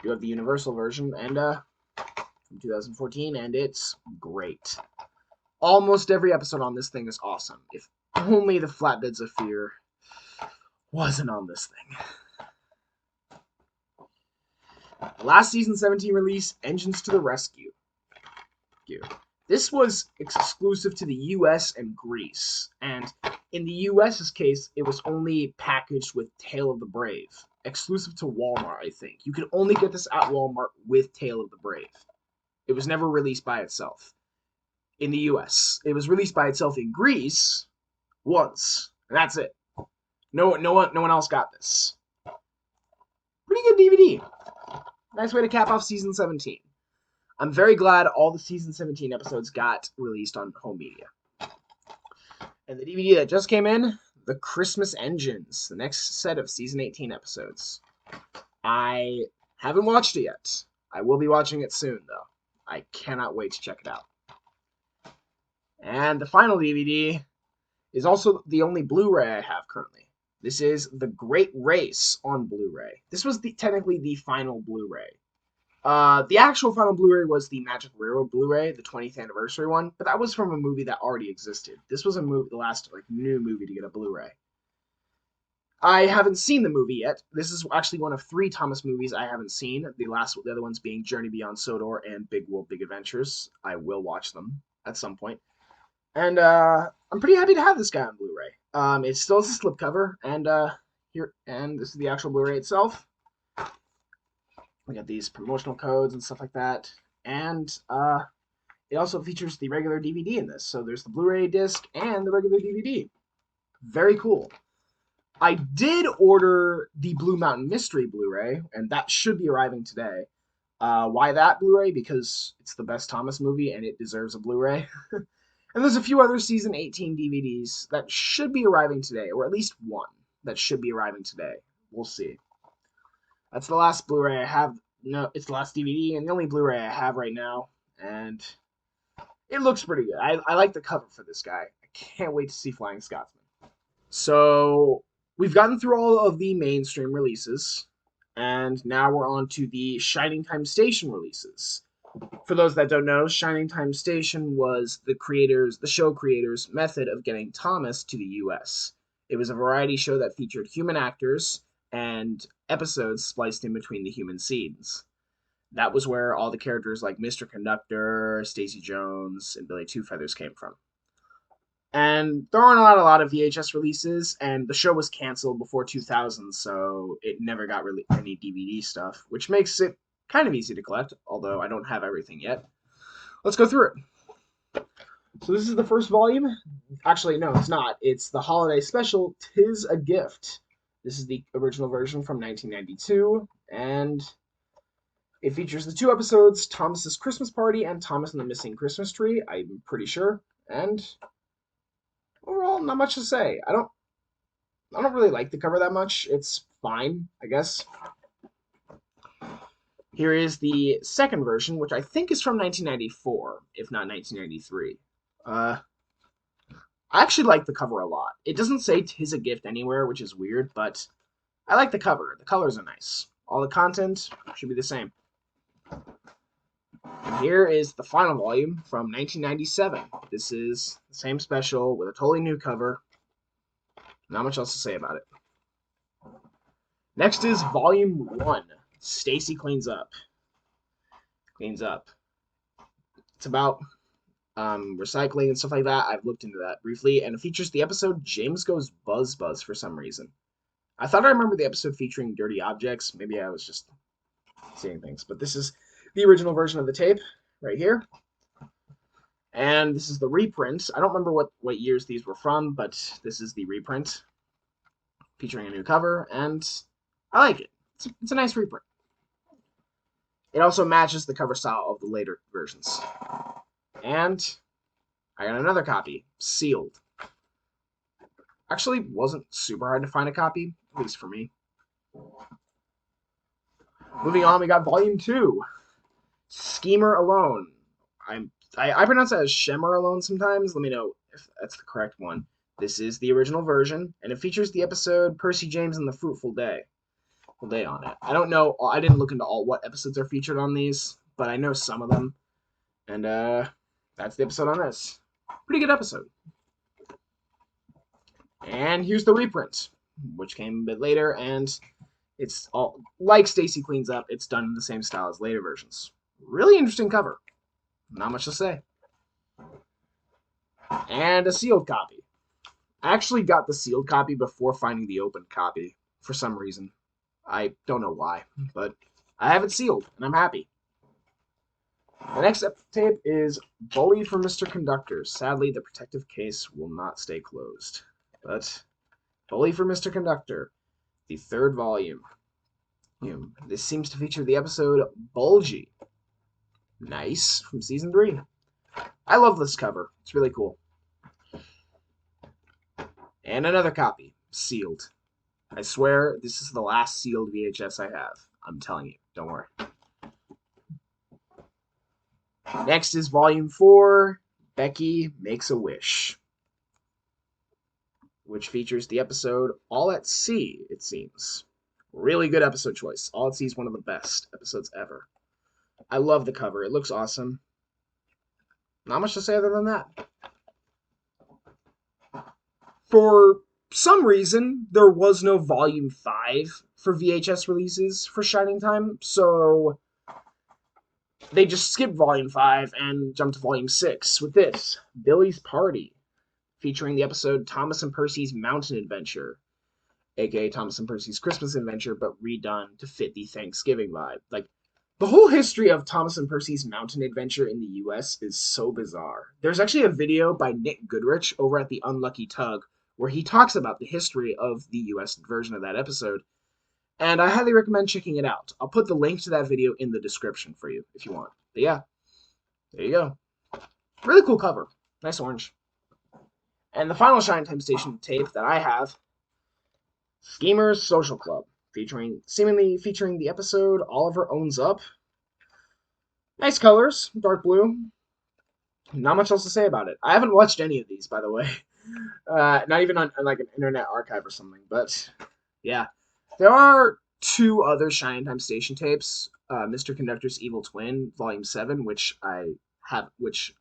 do have the Universal version, and from 2014, and it's great. Almost every episode on this thing is awesome. If only the Flatbeds of Fear wasn't on this thing. Last season 17 release, Engines to the Rescue. This was exclusive to the US and Greece, and in the US's case, it was only packaged with Tale of the Brave. Exclusive to Walmart, I think. You could only get this at Walmart with Tale of the Brave. It was never released by itself in the US. It was released by itself in Greece once, and that's it. No one else got this. Pretty good DVD. Nice way to cap off season 17. I'm very glad all the season 17 episodes got released on home media. And the DVD that just came in, The Christmas Engines, the next set of season 18 episodes. I haven't watched it yet. I will be watching it soon, though. I cannot wait to check it out. And the final DVD is also the only Blu-ray I have currently. This is The Great Race on Blu-ray. This was technically the final Blu-ray. The actual final Blu-ray was the Magic Railroad Blu-ray, the 20th anniversary one, but that was from a movie that already existed. This was the last new movie to get a Blu-ray. I haven't seen the movie yet. This is actually one of 3 Thomas movies I haven't seen. The other ones being Journey Beyond Sodor and Big World, Big Adventures. I will watch them at some point. And I'm pretty happy to have this guy on Blu-ray. It still has a slipcover, and this is the actual Blu-ray itself. We got these promotional codes and stuff like that, and it also features the regular DVD in this. So there's the Blu-ray disc and the regular DVD. Very cool. I did order the Blue Mountain Mystery Blu-ray, and that should be arriving today. Why that Blu-ray? Because it's the best Thomas movie, and it deserves a Blu-ray. And there's a few other season 18 DVDs that should be arriving today, or at least one that should be arriving today. We'll see. That's the last Blu-ray I have. No, it's the last DVD and the only Blu-ray I have right now, and it looks pretty good. I like the cover for this guy. I can't wait to see Flying Scotsman. So we've gotten through all of the mainstream releases, and now we're on to the Shining Time Station releases. For those that don't know, Shining Time Station was the show creators' method of getting Thomas to the US. It was a variety show that featured human actors and episodes spliced in between the human scenes. That was where all the characters like Mr. Conductor, Stacey Jones, and Billy Two Feathers came from. And there aren't a lot of VHS releases, and the show was canceled before 2000, so it never got really any DVD stuff, which makes it kind of easy to collect, although I don't have everything yet. Let's go through it. So this is the first volume. Actually, no, it's not. It's the holiday special, 'Tis a Gift. This is the original version from 1992, and It features the 2 episodes, Thomas's Christmas Party and Thomas and the Missing Christmas Tree, I'm pretty sure. And overall, not much to say. I don't really like the cover that much. It's fine, I guess. Here is the second version, which I think is from 1994, if not 1993. I actually like the cover a lot. It doesn't say "'Tis a Gift" anywhere, which is weird, but I like the cover. The colors are nice. All the content should be the same. And here is the final volume from 1997. This is the same special with a totally new cover. Not much else to say about it. Next is Volume 1. Stacy Cleans Up. Cleans Up. It's about recycling and stuff like that. I've looked into that briefly, and it features the episode James Goes Buzz Buzz for some reason. I thought I remember the episode featuring dirty objects. Maybe I was just seeing things. But this is the original version of the tape right here. And this is the reprint. I don't remember what years these were from, but this is the reprint featuring a new cover, and I like it. It's a nice reprint. It also matches the cover style of the later versions. And I got another copy, sealed. Actually, wasn't super hard to find a copy, at least for me. Moving on, we got Volume 2, Schemer Alone. I pronounce it as Shemmer Alone sometimes. Let me know if that's the correct one. This is the original version, and it features the episode Percy James and the Fruitful Day. Full day on it. I don't know. I didn't look into all what episodes are featured on these, but I know some of them. And that's the episode on this. Pretty good episode. And here's the reprint, which came a bit later, and it's all like Stacy Cleans Up. It's done in the same style as later versions. Really interesting cover. Not much to say. And a sealed copy. I actually got the sealed copy before finding the open copy for some reason. I don't know why, but I have it sealed, and I'm happy. The next tape is Bully for Mr. Conductor. Sadly, the protective case will not stay closed. But Bully for Mr. Conductor, the third volume. This seems to feature the episode Bulgy. Nice, from Season 3. I love this cover. It's really cool. And another copy, sealed. I swear this is the last sealed VHS I have. I'm telling you, don't worry. Next is Volume 4, Becky Makes a Wish, which features the episode All at Sea, it seems. Really good episode choice. All at Sea is one of the best episodes ever. I love the cover. It looks awesome. Not much to say other than that. For some reason, there was no Volume 5 for VHS releases for Shining Time, so they just skipped Volume 5 and jumped to Volume 6 with this, Billy's Party, featuring the episode Thomas and Percy's Mountain Adventure, aka Thomas and Percy's Christmas Adventure, but redone to fit the Thanksgiving vibe. Like, the whole history of Thomas and Percy's Mountain Adventure in the US is so bizarre. There's actually a video by Nick Goodrich over at The Unlucky Tug where he talks about the history of the US version of that episode, and I highly recommend checking it out. I'll put the link to that video in the description for you if you want. But yeah, there you go. Really cool cover. Nice orange. And the final Shine Time Station tape that I have, Schemer's Social Club, seemingly featuring the episode Oliver Owns Up. Nice colors, dark blue. Not much else to say about it. I haven't watched any of these, by the way. Not even on like an internet archive or something. But yeah, there are 2 other Shine Time Station tapes. Mr. Conductor's Evil Twin, Volume 7, which I have, which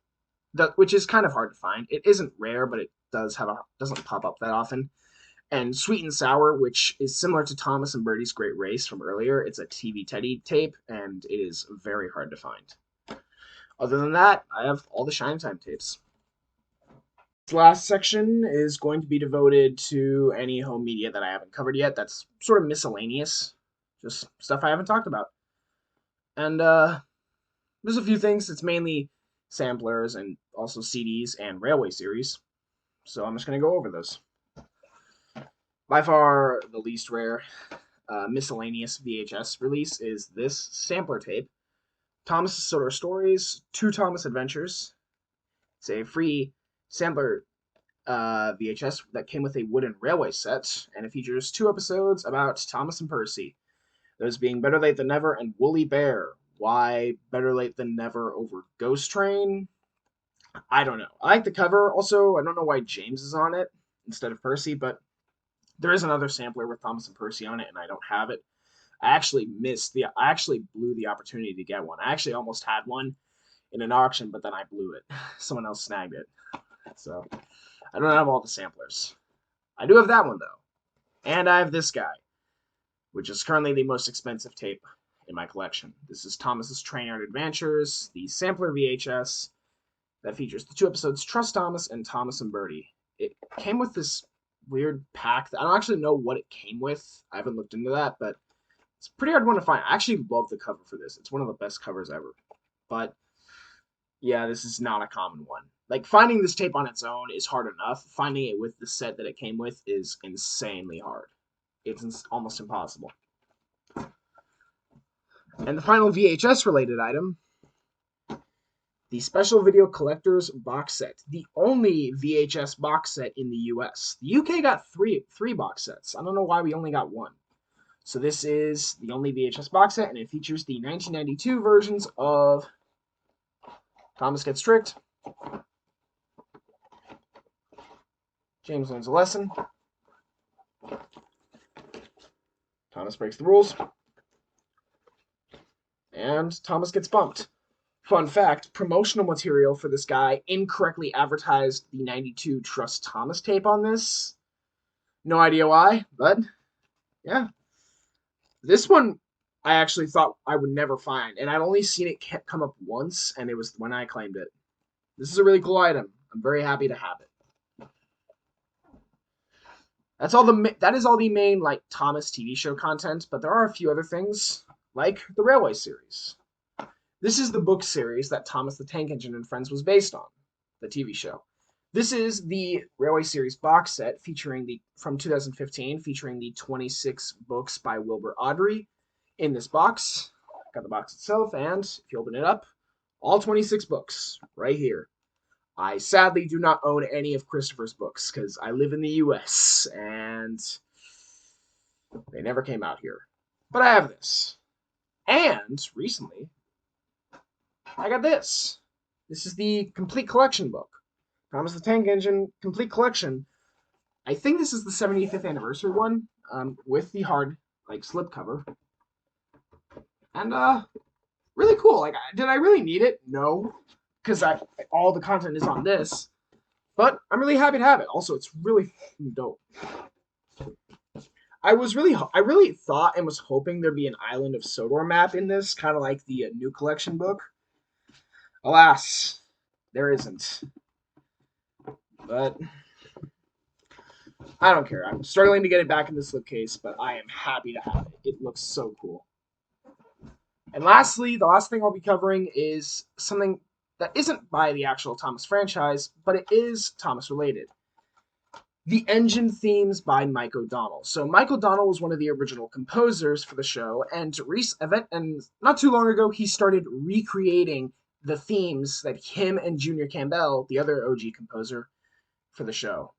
is kind of hard to find. It isn't rare, but it doesn't pop up that often. And Sweet and Sour, which is similar to Thomas and Bertie's Great Race from earlier. It's a TV Teddy tape, and it is very hard to find. Other than that, I have all the Shine Time tapes. This last section is going to be devoted to any home media that I haven't covered yet. That's sort of miscellaneous, just stuff I haven't talked about. And there's a few things. It's mainly samplers and also CDs and Railway series. So I'm just going to go over those. By far the least rare. miscellaneous VHS release is this sampler tape. Thomas Sodor Stories, Two Thomas Adventures. It's a free sampler VHS that came with a wooden railway set, and it features 2 episodes about Thomas and Percy. Those being Better Late Than Never and Woolly Bear. Why Better Late Than Never over Ghost Train? I don't know. I like the cover. Also, I don't know why James is on it instead of Percy, but there is another sampler with Thomas and Percy on it, and I don't have it. I actually blew the opportunity to get one. I actually almost had one in an auction, but then I blew it. Someone else snagged it. So, I don't have all the samplers. I do have that one, though. And I have this guy, which is currently the most expensive tape in my collection. This is Thomas's Train Yard Adventures, the sampler VHS that features the 2 episodes Trust Thomas and Thomas and Bertie. It came with this weird pack. I don't actually know what it came with. I haven't looked into that, but it's a pretty hard one to find. I actually love the cover for this. It's one of the best covers ever. But yeah, this is not a common one. Like, finding this tape on its own is hard enough. Finding it with the set that it came with is insanely hard. It's almost impossible. And the final VHS related item, the Special Video Collector's box set. The only VHS box set in the US. The UK got three box sets. I don't know why we only got one. So this is the only VHS box set, and it features the 1992 versions of Thomas Gets Tricked, James Learns a Lesson, Thomas Breaks the Rules, and Thomas Gets Bumped. Fun fact, promotional material for this guy incorrectly advertised the 92 Trust Thomas tape on this. No idea why, but yeah. This one I actually thought I would never find, and I'd only seen it come up once, and it was when I claimed it. This is a really cool item. I'm very happy to have it. That is all the main, like, Thomas TV show content, but there are a few other things, like the Railway series. This is the book series that Thomas the Tank Engine and Friends was based on, the TV show. This is the Railway series box set from 2015, featuring the 26 books by Wilbur Awdry in this box. Got the box itself, and if you open it up, all 26 books right here. I sadly do not own any of Christopher's books because I live in the US and they never came out here. But I have this. And recently, I got this. This is the Complete Collection book. Thomas the Tank Engine Complete Collection. I think this is the 75th anniversary one, with the hard, like, slipcover. And, really cool. Like, did I really need it? No. Because all the content is on this. But I'm really happy to have it. Also, it's really dope. I really thought and was hoping there'd be an Island of Sodor map in this, kind of like the new collection book. Alas, there isn't. But I don't care. I'm struggling to get it back in the slipcase, but I am happy to have it. It looks so cool. And lastly, the last thing I'll be covering is something that isn't by the actual Thomas franchise, but it is Thomas related. The Engine Themes by Mike O'Donnell. So Mike O'Donnell was one of the original composers for the show, and not too long ago, he started recreating the themes that him and Junior Campbell, the other OG composer for the show,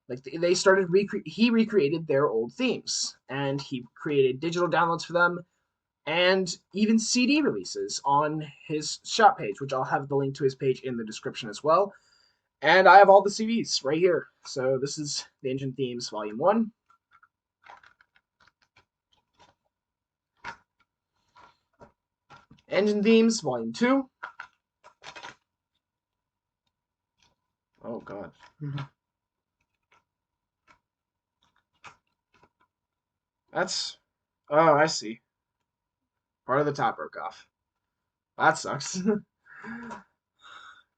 he recreated their old themes, and he created digital downloads for them, and even CD releases on his shop page, which I'll have the link to his page in the description as well. And I have all the CDs right here. So this is the Engine Themes Volume 1. Engine Themes Volume 2. Oh, God. Oh, I see. Part of the top broke off. That sucks.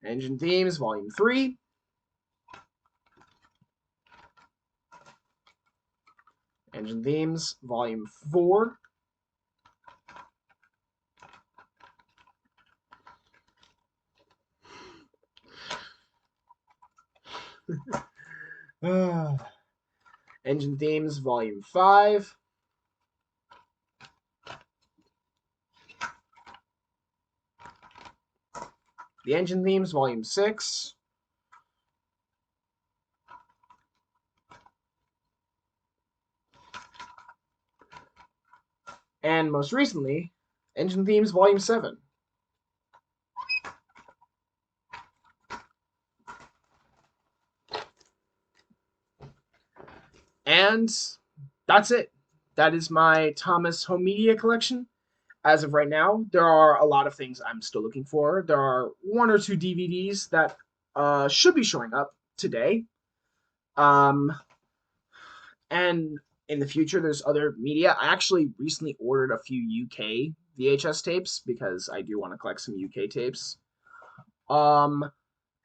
Engine Themes Volume 3. Engine Themes Volume 4. Engine Themes Volume 5. The Engine Themes, Volume 6. And most recently, Engine Themes, Volume 7. And that's it. That is my Thomas Home Media collection. As of right now, there are a lot of things I'm still looking for. There are one or two DVDs that should be showing up today. Um, and in the future, there's other media. I actually recently ordered a few UK VHS tapes because I do want to collect some UK tapes. Um,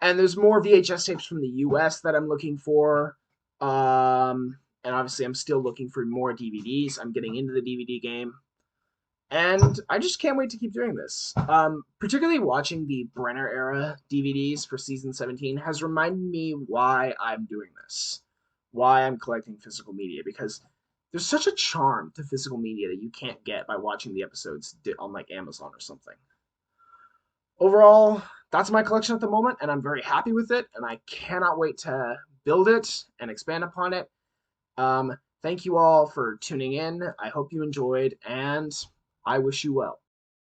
and there's more VHS tapes from the US that I'm looking for. And obviously, I'm still looking for more DVDs. I'm getting into the DVD game. And I just can't wait to keep doing this. Particularly watching the Brenner era DVDs for season 17 has reminded me why I'm doing this, why I'm collecting physical media, because there's such a charm to physical media that you can't get by watching the episodes on like Amazon or something. Overall, that's my collection at the moment, and I'm very happy with it, and I cannot wait to build it and expand upon it. Thank you all for tuning in. I hope you enjoyed, and I wish you well.